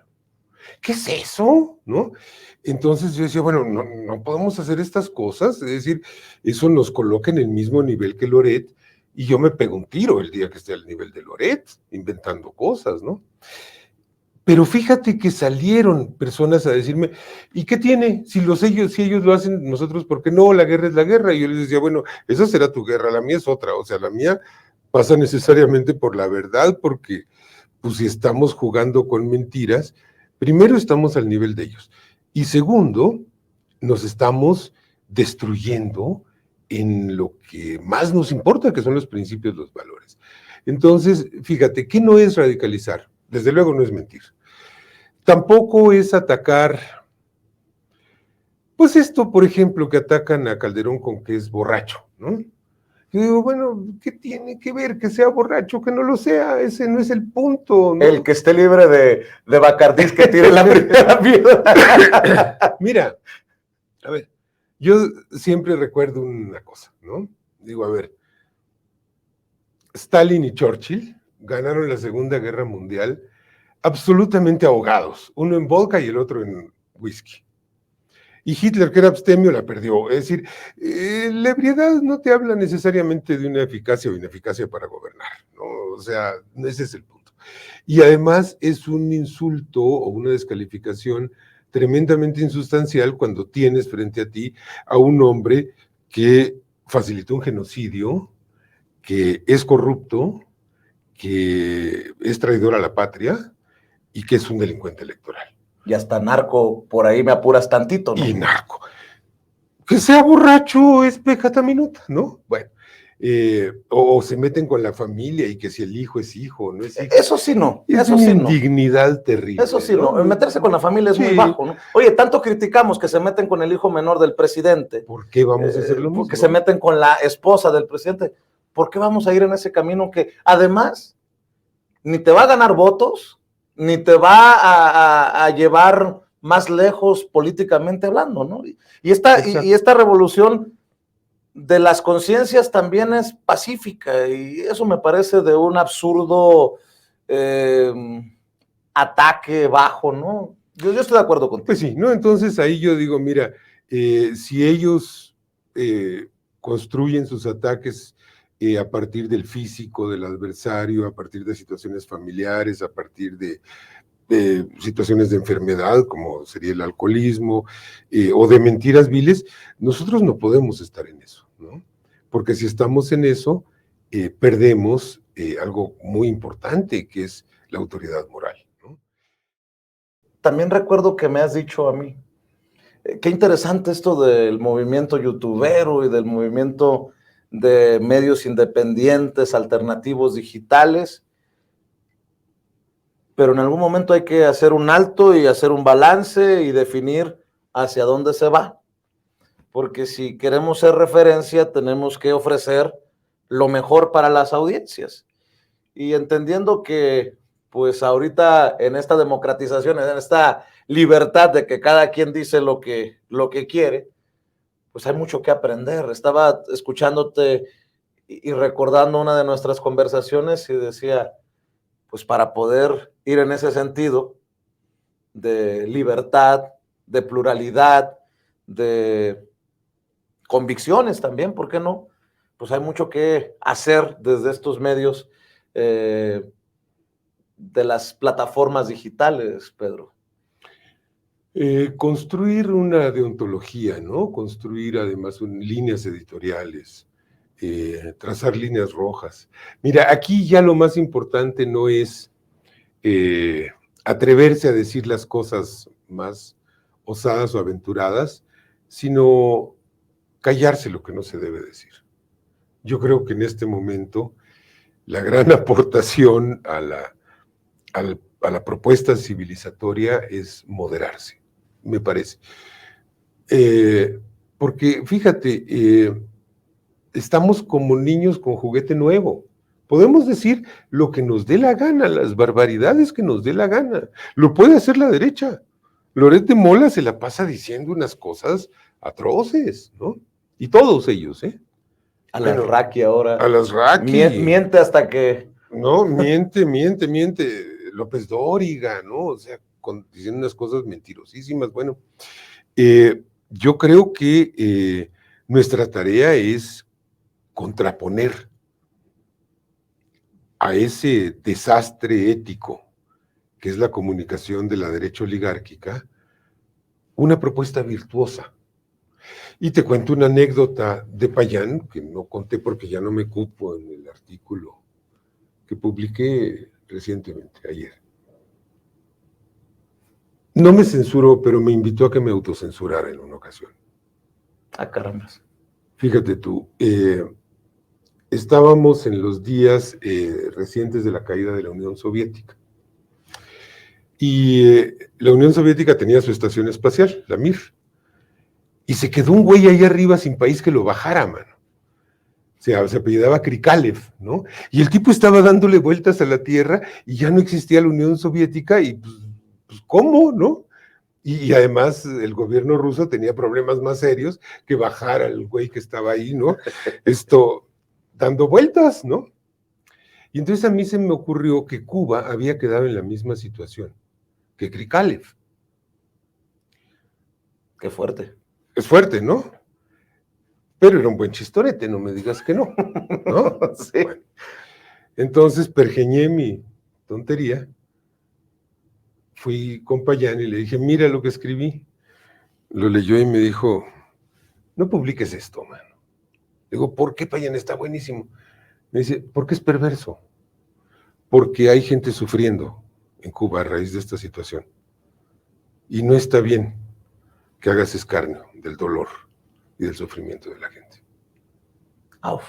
¿Qué es eso? ¿No? Entonces yo decía, bueno, no podemos hacer estas cosas, es decir, eso nos coloca en el mismo nivel que Loret, y yo me pego un tiro el día que esté al nivel de Loret, inventando cosas, ¿no? Pero fíjate que salieron personas a decirme, ¿y qué tiene? Si ellos lo hacen, nosotros, ¿por qué no? La guerra es la guerra. Y yo les decía, bueno, esa será tu guerra, la mía es otra, o sea, la mía pasa necesariamente por la verdad, porque pues si estamos jugando con mentiras, primero estamos al nivel de ellos, y segundo, nos estamos destruyendo en lo que más nos importa, que son los principios, los valores. Entonces, fíjate, ¿qué no es radicalizar? Desde luego no es mentir. Tampoco es atacar, pues esto, por ejemplo, que atacan a Calderón con que es borracho, ¿no? Yo digo, bueno, ¿qué tiene que ver que sea borracho, que no lo sea? Ese no es el punto, ¿no? El que esté libre de Bacardís que tire la primera piedra. Mira, a ver, yo siempre recuerdo una cosa, ¿no? Digo, a ver, Stalin y Churchill ganaron la Segunda Guerra Mundial absolutamente ahogados, uno en vodka y el otro en whisky. Y Hitler, que era abstemio, la perdió. Es decir, la ebriedad no te habla necesariamente de una eficacia o ineficacia para gobernar, ¿no? O sea, ese es el punto. Y además es un insulto o una descalificación tremendamente insustancial cuando tienes frente a ti a un hombre que facilitó un genocidio, que es corrupto, que es traidor a la patria y que es un delincuente electoral. Y hasta narco, por ahí me apuras tantito, ¿no? Y narco. Que sea borracho es pecata minuta, ¿no? Bueno, o se meten con la familia y que si el hijo es hijo, no es hijo. Eso sí no, es eso una sí no. indignidad terrible. Eso sí no, meterse con la familia es sí. muy bajo, ¿no? Oye, tanto criticamos que se meten con el hijo menor del presidente. ¿Por qué vamos a hacer lo mismo? Porque se meten con la esposa del presidente. ¿Por qué vamos a ir en ese camino que además ni te va a ganar votos, ni te va a llevar más lejos políticamente hablando, ¿no? Y esta revolución de las conciencias también es pacífica, y eso me parece de un absurdo ataque bajo, ¿no? Yo estoy de acuerdo contigo. Pues sí, ¿no? Entonces ahí yo digo, mira, si ellos construyen sus ataques a partir del físico del adversario, a partir de situaciones familiares, a partir de situaciones de enfermedad, como sería el alcoholismo, o de mentiras viles, nosotros no podemos estar en eso, ¿no? Porque si estamos en eso, perdemos algo muy importante, que es la autoridad moral, ¿no? También recuerdo que me has dicho a mí, qué interesante esto del movimiento youtubero y del movimiento de medios independientes, alternativos digitales, pero en algún momento hay que hacer un alto y hacer un balance y definir hacia dónde se va, porque si queremos ser referencia tenemos que ofrecer lo mejor para las audiencias, y entendiendo que pues ahorita en esta democratización, en esta libertad de que cada quien dice lo que quiere, pues hay mucho que aprender. Estaba escuchándote y recordando una de nuestras conversaciones y decía, pues para poder ir en ese sentido de libertad, de pluralidad, de convicciones también, ¿por qué no? Pues hay mucho que hacer desde estos medios de las plataformas digitales, Pedro. Construir una deontología, ¿no? Construir además líneas editoriales, trazar líneas rojas. Mira, aquí ya lo más importante no es atreverse a decir las cosas más osadas o aventuradas, sino callarse lo que no se debe decir. Yo creo que en este momento la gran aportación a la propuesta civilizatoria es moderarse, me parece. Porque fíjate, estamos como niños con juguete nuevo. Podemos decir lo que nos dé la gana, las barbaridades que nos dé la gana. Lo puede hacer la derecha. Loret de Mola se la pasa diciendo unas cosas atroces, ¿no? Y todos ellos, ¿eh? A las Raki ahora. A las Raki. Miente hasta que No, miente López Dóriga, ¿no? O sea, diciendo unas cosas mentirosísimas. Bueno, yo creo que nuestra tarea es contraponer a ese desastre ético que es la comunicación de la derecha oligárquica, una propuesta virtuosa. Y te cuento una anécdota de Payán, que no conté porque ya no me cupo en el artículo que publiqué recientemente, ayer. No me censuró, pero me invitó a que me autocensurara en una ocasión. Ah, caramba. Fíjate tú, estábamos en los días recientes de la caída de la Unión Soviética. Y la Unión Soviética tenía su estación espacial, la Mir. Y se quedó un güey ahí arriba sin país que lo bajara, mano. Se apellidaba Krikalev, ¿no? Y el tipo estaba dándole vueltas a la Tierra y ya no existía la Unión Soviética y pues ¿cómo, no? Y además el gobierno ruso tenía problemas más serios que bajar al güey que estaba ahí, ¿no? Dando vueltas, ¿no? Y entonces a mí se me ocurrió que Cuba había quedado en la misma situación que Krikalev. Qué fuerte. Es fuerte, ¿no? Pero era un buen chistorete, no me digas que no, ¿no? Sí. Bueno, entonces pergeñé mi tontería, fui con Payán y le dije, mira lo que escribí. Lo leyó y me dijo, no publiques esto, mano. Le digo, ¿por qué, Payán? Está buenísimo. Me dice, porque es perverso. Porque hay gente sufriendo en Cuba a raíz de esta situación. Y no está bien que hagas escarnio del dolor y del sufrimiento de la gente. Uf.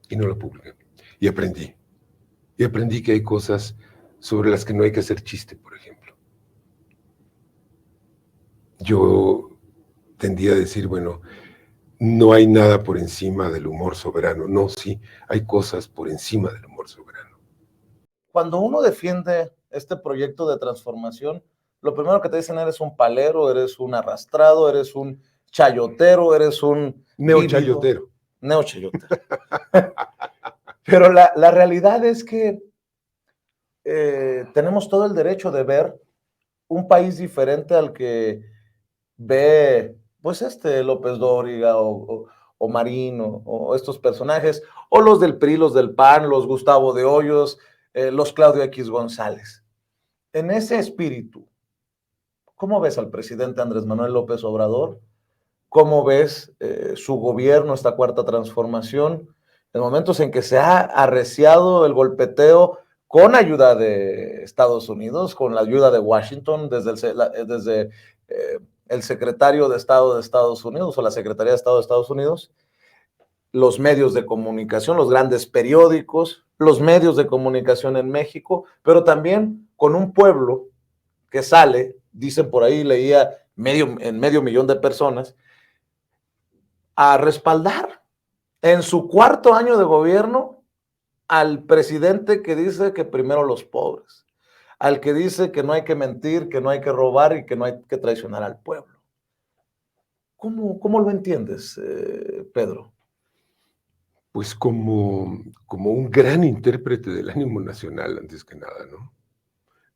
Y no lo publiqué. Y aprendí. Y aprendí que hay cosas sobre las que no hay que hacer chiste, por ejemplo. Yo tendía a decir, bueno, no hay nada por encima del humor soberano. No, sí, hay cosas por encima del humor soberano. Cuando uno defiende este proyecto de transformación, lo primero que te dicen, eres un palero, eres un arrastrado, eres un chayotero, eres un... Neochayotero. Neochayotero. Pero la realidad es que tenemos todo el derecho de ver un país diferente al que ve, pues, López Dóriga o Marino, o estos personajes, o los del PRI, los del PAN, los Gustavo de Hoyos, los Claudio X González. En ese espíritu, ¿cómo ves al presidente Andrés Manuel López Obrador? ¿Cómo ves su gobierno, esta cuarta transformación, en momentos en que se ha arreciado el golpeteo con ayuda de Estados Unidos, con la ayuda de Washington, desde el secretario de Estado de Estados Unidos o la Secretaría de Estado de Estados Unidos, los medios de comunicación, los grandes periódicos, los medios de comunicación en México, pero también con un pueblo que sale, dicen por ahí, leía en medio millón de personas, a respaldar en su cuarto año de gobierno al presidente que dice que primero los pobres, al que dice que no hay que mentir, que no hay que robar y que no hay que traicionar al pueblo. ¿Cómo lo entiendes, Pedro? Pues como un gran intérprete del ánimo nacional, antes que nada, ¿no?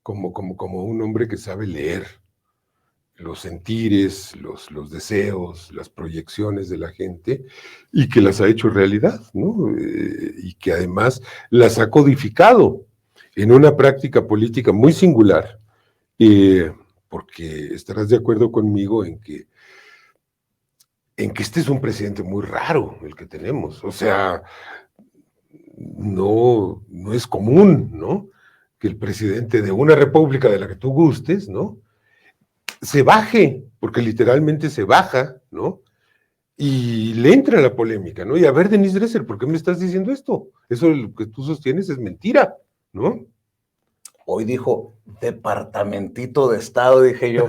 Como un hombre que sabe leer los sentires, los deseos, las proyecciones de la gente, y que las ha hecho realidad, ¿no? Y que además las ha codificado en una práctica política muy singular, porque estarás de acuerdo conmigo en que este es un presidente muy raro el que tenemos. O sea, no es común, ¿no? Que el presidente de una república de la que tú gustes, ¿no? Se baje, porque literalmente se baja, ¿no? Y le entra la polémica, ¿no? Y a ver, Denise Dresser, ¿por qué me estás diciendo esto? Eso lo que tú sostienes es mentira, ¿no? Hoy dijo, departamentito de Estado, dije yo.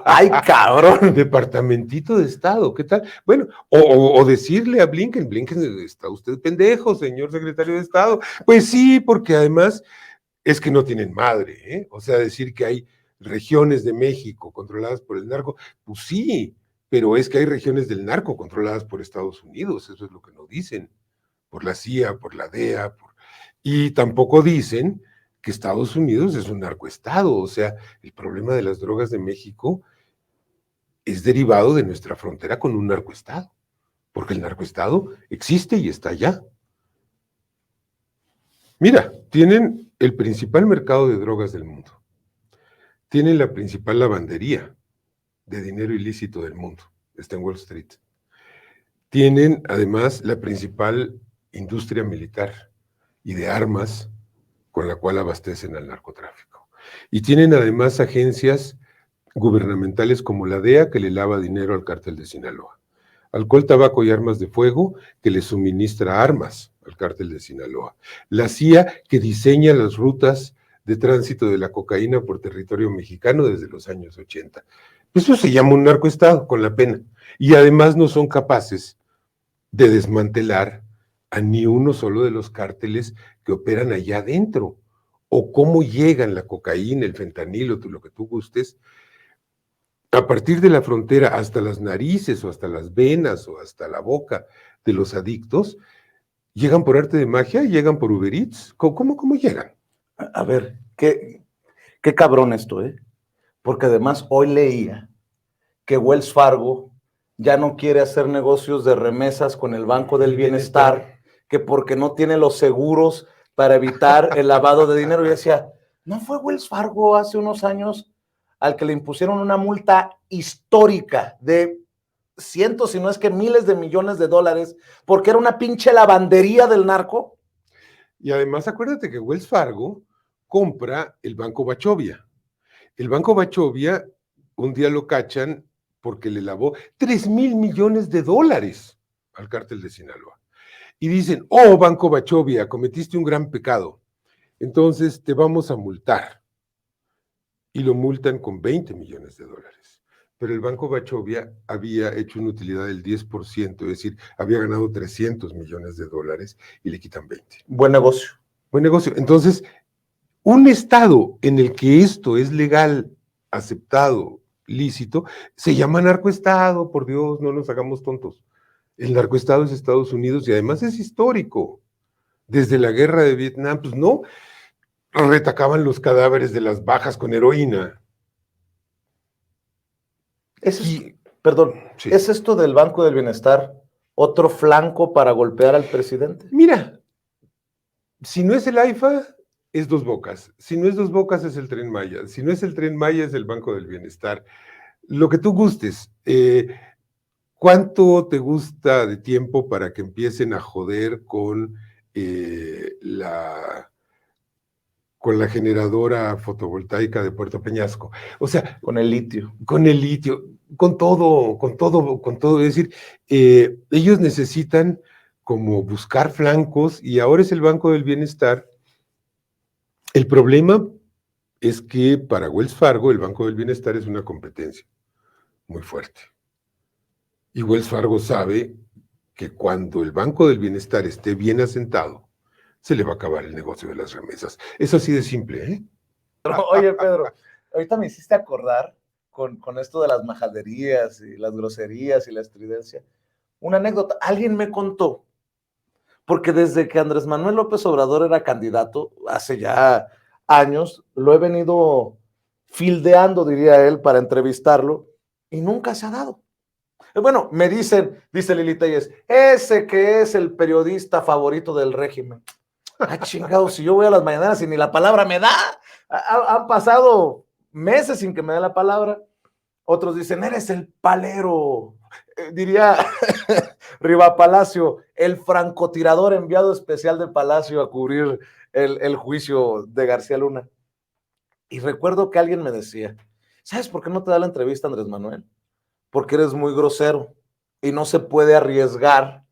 ¡Ay, cabrón! Departamentito de Estado, ¿qué tal? Bueno, o decirle a Blinken, está usted pendejo, señor secretario de Estado. Pues sí, porque además es que no tienen madre, ¿eh? O sea, decir que hay regiones de México controladas por el narco, pues sí, pero es que hay regiones del narco controladas por Estados Unidos, eso es lo que nos dicen, por la CIA, por la DEA, Y tampoco dicen que Estados Unidos es un narcoestado. O sea, el problema de las drogas de México es derivado de nuestra frontera con un narcoestado, porque el narcoestado existe y está allá. Mira, tienen el principal mercado de drogas del mundo, tienen la principal lavandería de dinero ilícito del mundo, está en Wall Street. Tienen además la principal industria militar y de armas con la cual abastecen al narcotráfico. Y tienen además agencias gubernamentales como la DEA, que le lava dinero al cártel de Sinaloa, alcohol, tabaco y armas de fuego, que le suministra armas al cártel de Sinaloa, la CIA, que diseña las rutas de tránsito de la cocaína por territorio mexicano desde los años 80. Eso se llama un narcoestado, con la pena. Y además no son capaces de desmantelar a ni uno solo de los cárteles que operan allá adentro, o cómo llegan la cocaína, el fentanilo, lo que tú gustes, a partir de la frontera hasta las narices o hasta las venas o hasta la boca de los adictos. ¿Llegan por arte de magia? ¿Llegan por Uber Eats? ¿Cómo llegan? A ver, qué cabrón esto, ¿eh? Porque además hoy leía que Wells Fargo ya no quiere hacer negocios de remesas con el Banco del Bienestar, que porque no tiene los seguros para evitar el lavado de dinero. Y decía, ¿no fue Wells Fargo hace unos años al que le impusieron una multa histórica de cientos, si no es que miles de millones de dólares, porque era una pinche lavandería del narco? Y además acuérdate que Wells Fargo compra el Banco Bachovia. El Banco Bachovia un día lo cachan porque le lavó 3,000 millones de dólares al cártel de Sinaloa. Y dicen, oh, Banco Bachovia, cometiste un gran pecado, entonces te vamos a multar. Y lo multan con 20 millones de dólares. Pero el Banco Bachovia había hecho una utilidad del 10%, es decir, había ganado 300 millones de dólares y le quitan 20. Buen negocio. Buen negocio. Entonces, un estado en el que esto es legal, aceptado, lícito, se llama narcoestado, por Dios, no nos hagamos tontos. El narcoestado es Estados Unidos y además es histórico. Desde la guerra de Vietnam, pues no retacaban los cadáveres de las bajas con heroína. Perdón, Sí. ¿es esto del Banco del Bienestar otro flanco para golpear al presidente? Mira, si no es el AIFA, es Dos Bocas. Si no es Dos Bocas, es el Tren Maya. Si no es el Tren Maya, es el Banco del Bienestar. Lo que tú gustes. ¿Cuánto te gusta de tiempo para que empiecen a joder con la generadora fotovoltaica de Puerto Peñasco? O sea, Con el litio. Con el litio, con todo. Es decir, ellos necesitan como buscar flancos y ahora es el Banco del Bienestar. El problema es que para Wells Fargo el Banco del Bienestar es una competencia muy fuerte. Y Wells Fargo sabe que cuando el Banco del Bienestar esté bien asentado, se le va a acabar el negocio de las remesas. Es así de simple, ¿eh? Oye, Pedro, ahorita me hiciste acordar con esto de las majaderías y las groserías y la estridencia. Una anécdota, alguien me contó, porque desde que Andrés Manuel López Obrador era candidato, hace ya años, lo he venido fildeando, diría él, para entrevistarlo, y nunca se ha dado. Bueno, me dicen, dice Lili Telles, ese que es el periodista favorito del régimen. Ah, chingado, si yo voy a las mañaneras y ni la palabra me da. Han pasado meses sin que me dé la palabra. Otros dicen, eres el palero. Diría Riva Palacio, el francotirador enviado especial de Palacio a cubrir el juicio de García Luna. Y recuerdo que alguien me decía, ¿sabes por qué no te da la entrevista, Andrés Manuel? Porque eres muy grosero y no se puede arriesgar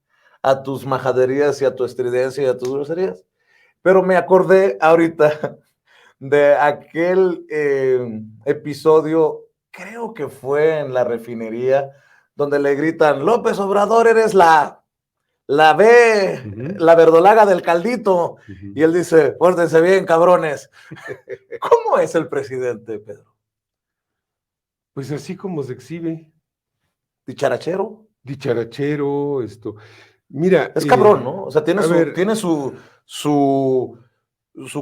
a tus majaderías y a tu estridencia y a tus groserías. Pero me acordé ahorita de aquel episodio, creo que fue en la refinería, donde le gritan, López Obrador, eres la B, la verdolaga del caldito. Y él dice, pórtense bien, cabrones. ¿Cómo es el presidente, Pedro? Pues así como se exhibe. ¿Dicharachero? Dicharachero, esto. Mira. Es cabrón, ¿no? O sea, tiene su su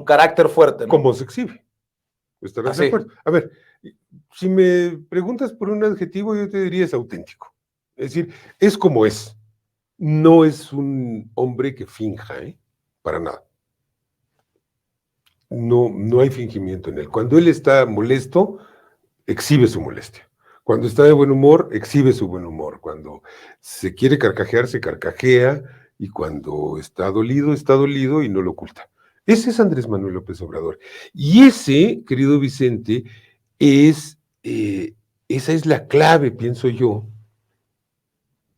carácter fuerte, ¿no? Como se exhibe. ¿Estarás de acuerdo? A ver, si me preguntas por un adjetivo, yo te diría es auténtico. Es decir, es como es. No es un hombre que finja, para nada. No hay fingimiento en él. Cuando él está molesto, exhibe su molestia. Cuando está de buen humor, exhibe su buen humor. Cuando se quiere carcajear, se carcajea. Y cuando está dolido y no lo oculta. Ese es Andrés Manuel López Obrador. Y ese, querido Vicente, esa es la clave, pienso yo,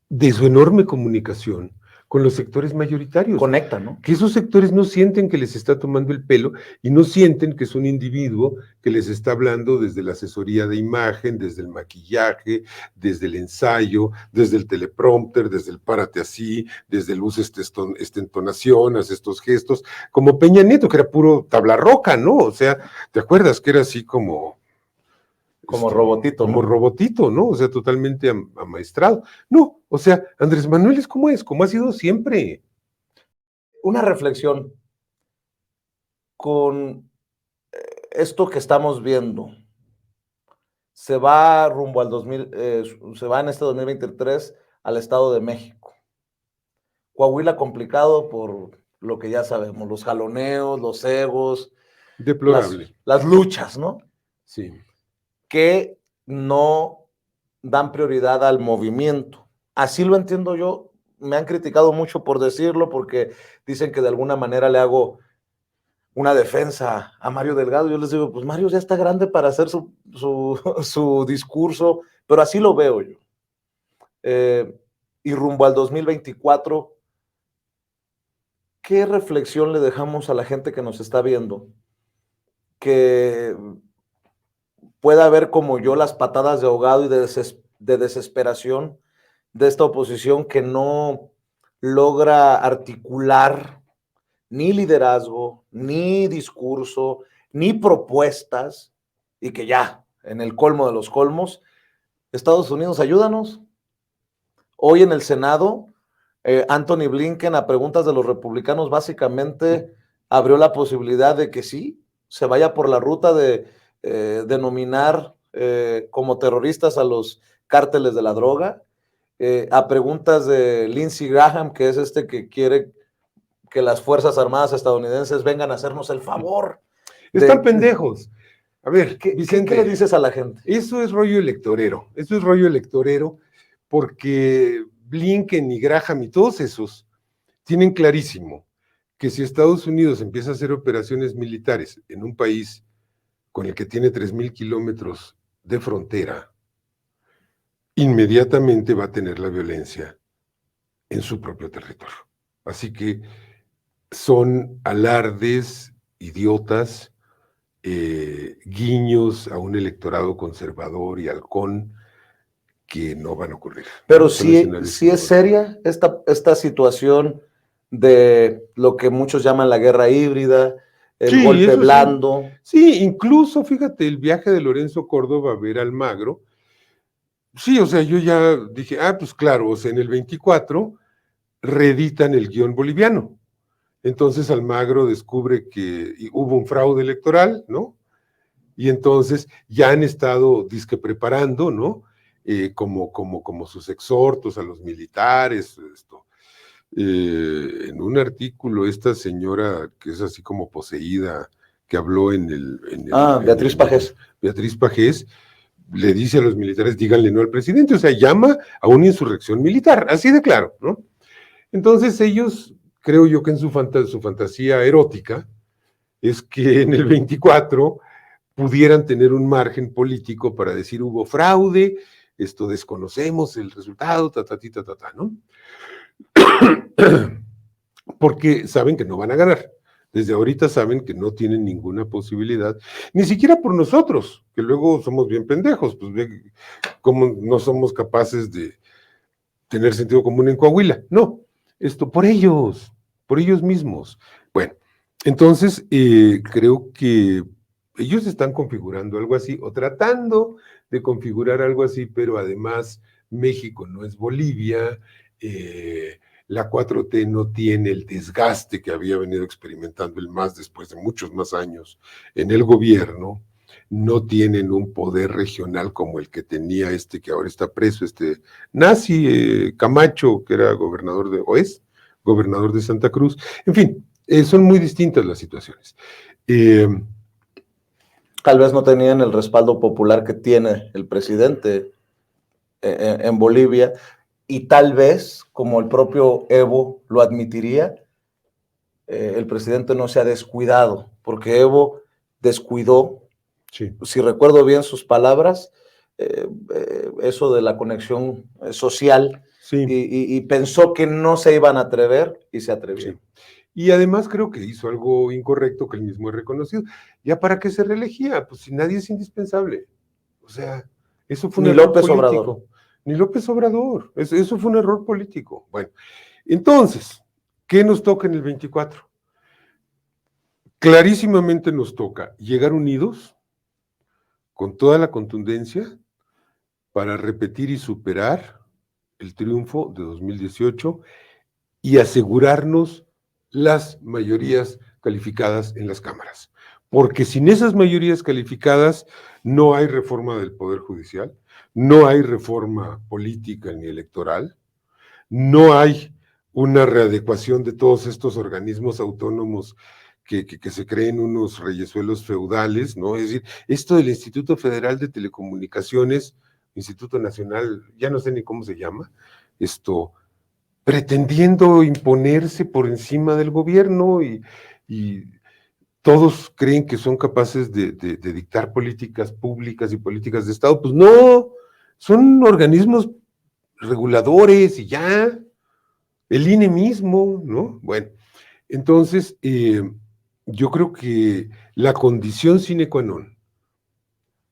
de su enorme comunicación con los sectores mayoritarios. Conecta, ¿no? Que esos sectores no sienten que les está tomando el pelo y no sienten que es un individuo que les está hablando desde la asesoría de imagen, desde el maquillaje, desde el ensayo, desde el teleprompter, desde el párate así, desde el usa esta entonación, hace estos gestos, como Peña Nieto, que era puro tabla roca, ¿no? O sea, ¿te acuerdas que era así como robotito, como ¿no? robotito, ¿no? O sea, totalmente amaestrado. No, o sea, Andrés Manuel es, como ha sido siempre. Una reflexión con esto que estamos viendo. Se va rumbo al se va en este 2023 al Estado de México. Coahuila complicado por lo que ya sabemos, los jaloneos, los egos. Deplorable. Las luchas, ¿no? Sí. Que no dan prioridad al movimiento. Así lo entiendo yo. Me han criticado mucho por decirlo, porque dicen que de alguna manera le hago una defensa a Mario Delgado. Yo les digo, pues Mario ya está grande para hacer su discurso, pero así lo veo yo. Y rumbo al 2024, ¿qué reflexión le dejamos a la gente que nos está viendo? Que pueda ver como yo las patadas de ahogado y de desesperación de esta oposición que no logra articular ni liderazgo, ni discurso, ni propuestas, y que ya, en el colmo de los colmos, Estados Unidos, ayúdanos. Hoy en el Senado, Anthony Blinken, a preguntas de los republicanos, básicamente abrió la posibilidad de que sí, se vaya por la ruta de denominar como terroristas a los cárteles de la droga. A preguntas de Lindsey Graham, que es que quiere que las Fuerzas Armadas estadounidenses vengan a hacernos el favor. Están pendejos. A ver, Vicente, ¿qué le dices a la gente? Eso es rollo electorero. Eso es rollo electorero porque Blinken y Graham y todos esos tienen clarísimo que si Estados Unidos empieza a hacer operaciones militares en un país con el que tiene 3,000 kilómetros de frontera, inmediatamente va a tener la violencia en su propio territorio. Así que son alardes, idiotas, guiños a un electorado conservador y halcón que no van a ocurrir. Pero sí es seria esta situación de lo que muchos llaman la guerra híbrida, el golpe blando. Sí, incluso, fíjate, el viaje de Lorenzo Córdoba a ver a Almagro. Sí, o sea, yo ya dije, pues claro, o sea, en el 24 reeditan el guión boliviano. Entonces Almagro descubre que hubo un fraude electoral, ¿no? Y entonces ya han estado disque preparando, ¿no? Como sus exhortos a los militares, en un artículo, esta señora que es así como poseída, que habló Beatriz Pajés. Beatriz Pajés le dice a los militares, díganle no al presidente, o sea, llama a una insurrección militar, así de claro, ¿no? Entonces ellos, creo yo que en su fantasía erótica, es que en el 24 pudieran tener un margen político para decir hubo fraude, desconocemos el resultado, ¿no? Porque saben que no van a ganar. Desde ahorita saben que no tienen ninguna posibilidad, ni siquiera por nosotros, que luego somos bien pendejos, pues ve cómo no somos capaces de tener sentido común en Coahuila. No, por ellos mismos. Bueno, entonces creo que ellos están configurando algo así, o tratando de configurar algo así, pero además México no es Bolivia, La 4T no tiene el desgaste que había venido experimentando el MAS después de muchos más años en el gobierno. No tienen un poder regional como el que tenía que ahora está preso, nazi Camacho, que era gobernador de Santa Cruz. En fin, son muy distintas las situaciones. Tal vez no tenían el respaldo popular que tiene el presidente en Bolivia, y tal vez, como el propio Evo lo admitiría, el presidente no se ha descuidado, porque Evo descuidó, sí, si recuerdo bien sus palabras, eso de la conexión social, sí. y pensó que no se iban a atrever, y se atrevieron. Sí. Y además creo que hizo algo incorrecto que él mismo ha reconocido. ¿Ya para qué se reelegía? Pues si nadie es indispensable. O sea, eso fue un error político. Obrador. Ni López Obrador. Eso fue un error político. Bueno, entonces, ¿qué nos toca en el 24? Clarísimamente nos toca llegar unidos, con toda la contundencia, para repetir y superar el triunfo de 2018 y asegurarnos las mayorías calificadas en las cámaras. Porque sin esas mayorías calificadas no hay reforma del Poder Judicial, no hay reforma política ni electoral, no hay una readecuación de todos estos organismos autónomos que se creen unos reyesuelos feudales, ¿no? Es decir, esto del Instituto Federal de Telecomunicaciones, Instituto Nacional, ya no sé ni cómo se llama, pretendiendo imponerse por encima del gobierno y todos creen que son capaces de dictar políticas públicas y políticas de Estado. Pues no, son organismos reguladores y ya, el INE mismo, ¿no? Bueno, entonces yo creo que la condición sine qua non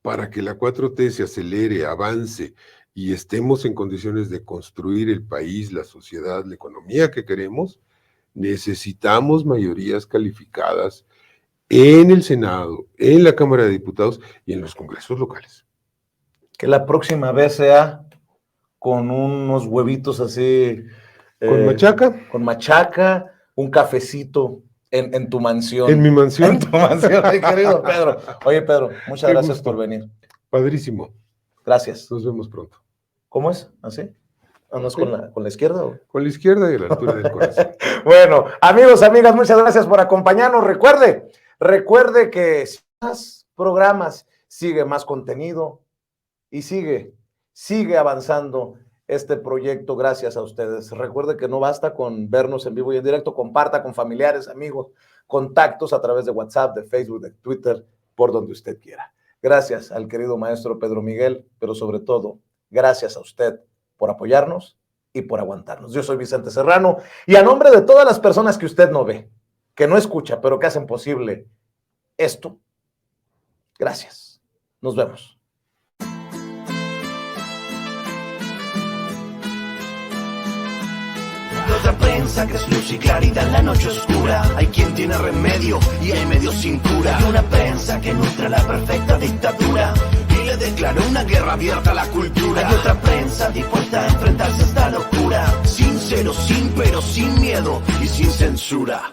para que la 4T se acelere, avance y estemos en condiciones de construir el país, la sociedad, la economía que queremos, necesitamos mayorías calificadas en el Senado, en la Cámara de Diputados y en los congresos locales. Que la próxima vez sea con unos huevitos así. ¿Con machaca? Con machaca, un cafecito en tu mansión. ¿En mi mansión? En tu mansión, mi querido Pedro. Oye, Pedro, muchas gracias por venir. Padrísimo. Gracias. Nos vemos pronto. ¿Cómo es? ¿Así? ¿Andas con la izquierda? ¿O? Con la izquierda y a la altura del corazón. Bueno, amigos, amigas, muchas gracias por acompañarnos. Recuerde que si más programas, sigue más contenido y sigue avanzando este proyecto gracias a ustedes. Recuerde que no basta con vernos en vivo y en directo, comparta con familiares, amigos, contactos a través de WhatsApp, de Facebook, de Twitter, por donde usted quiera. Gracias al querido maestro Pedro Miguel, pero sobre todo, gracias a usted por apoyarnos y por aguantarnos. Yo soy Vicente Serrano y a nombre de todas las personas que usted no ve, que no escucha, pero que hacen posible esto, gracias. Nos vemos. Otra prensa que es luz y claridad en la noche oscura. Hay quien tiene remedio y hay medios sin cura. Hay una prensa que nutre la perfecta dictadura y le declaró una guerra abierta a la cultura. Hay otra prensa dispuesta a enfrentarse a esta locura, sincero, sin pero, sin miedo y sin censura.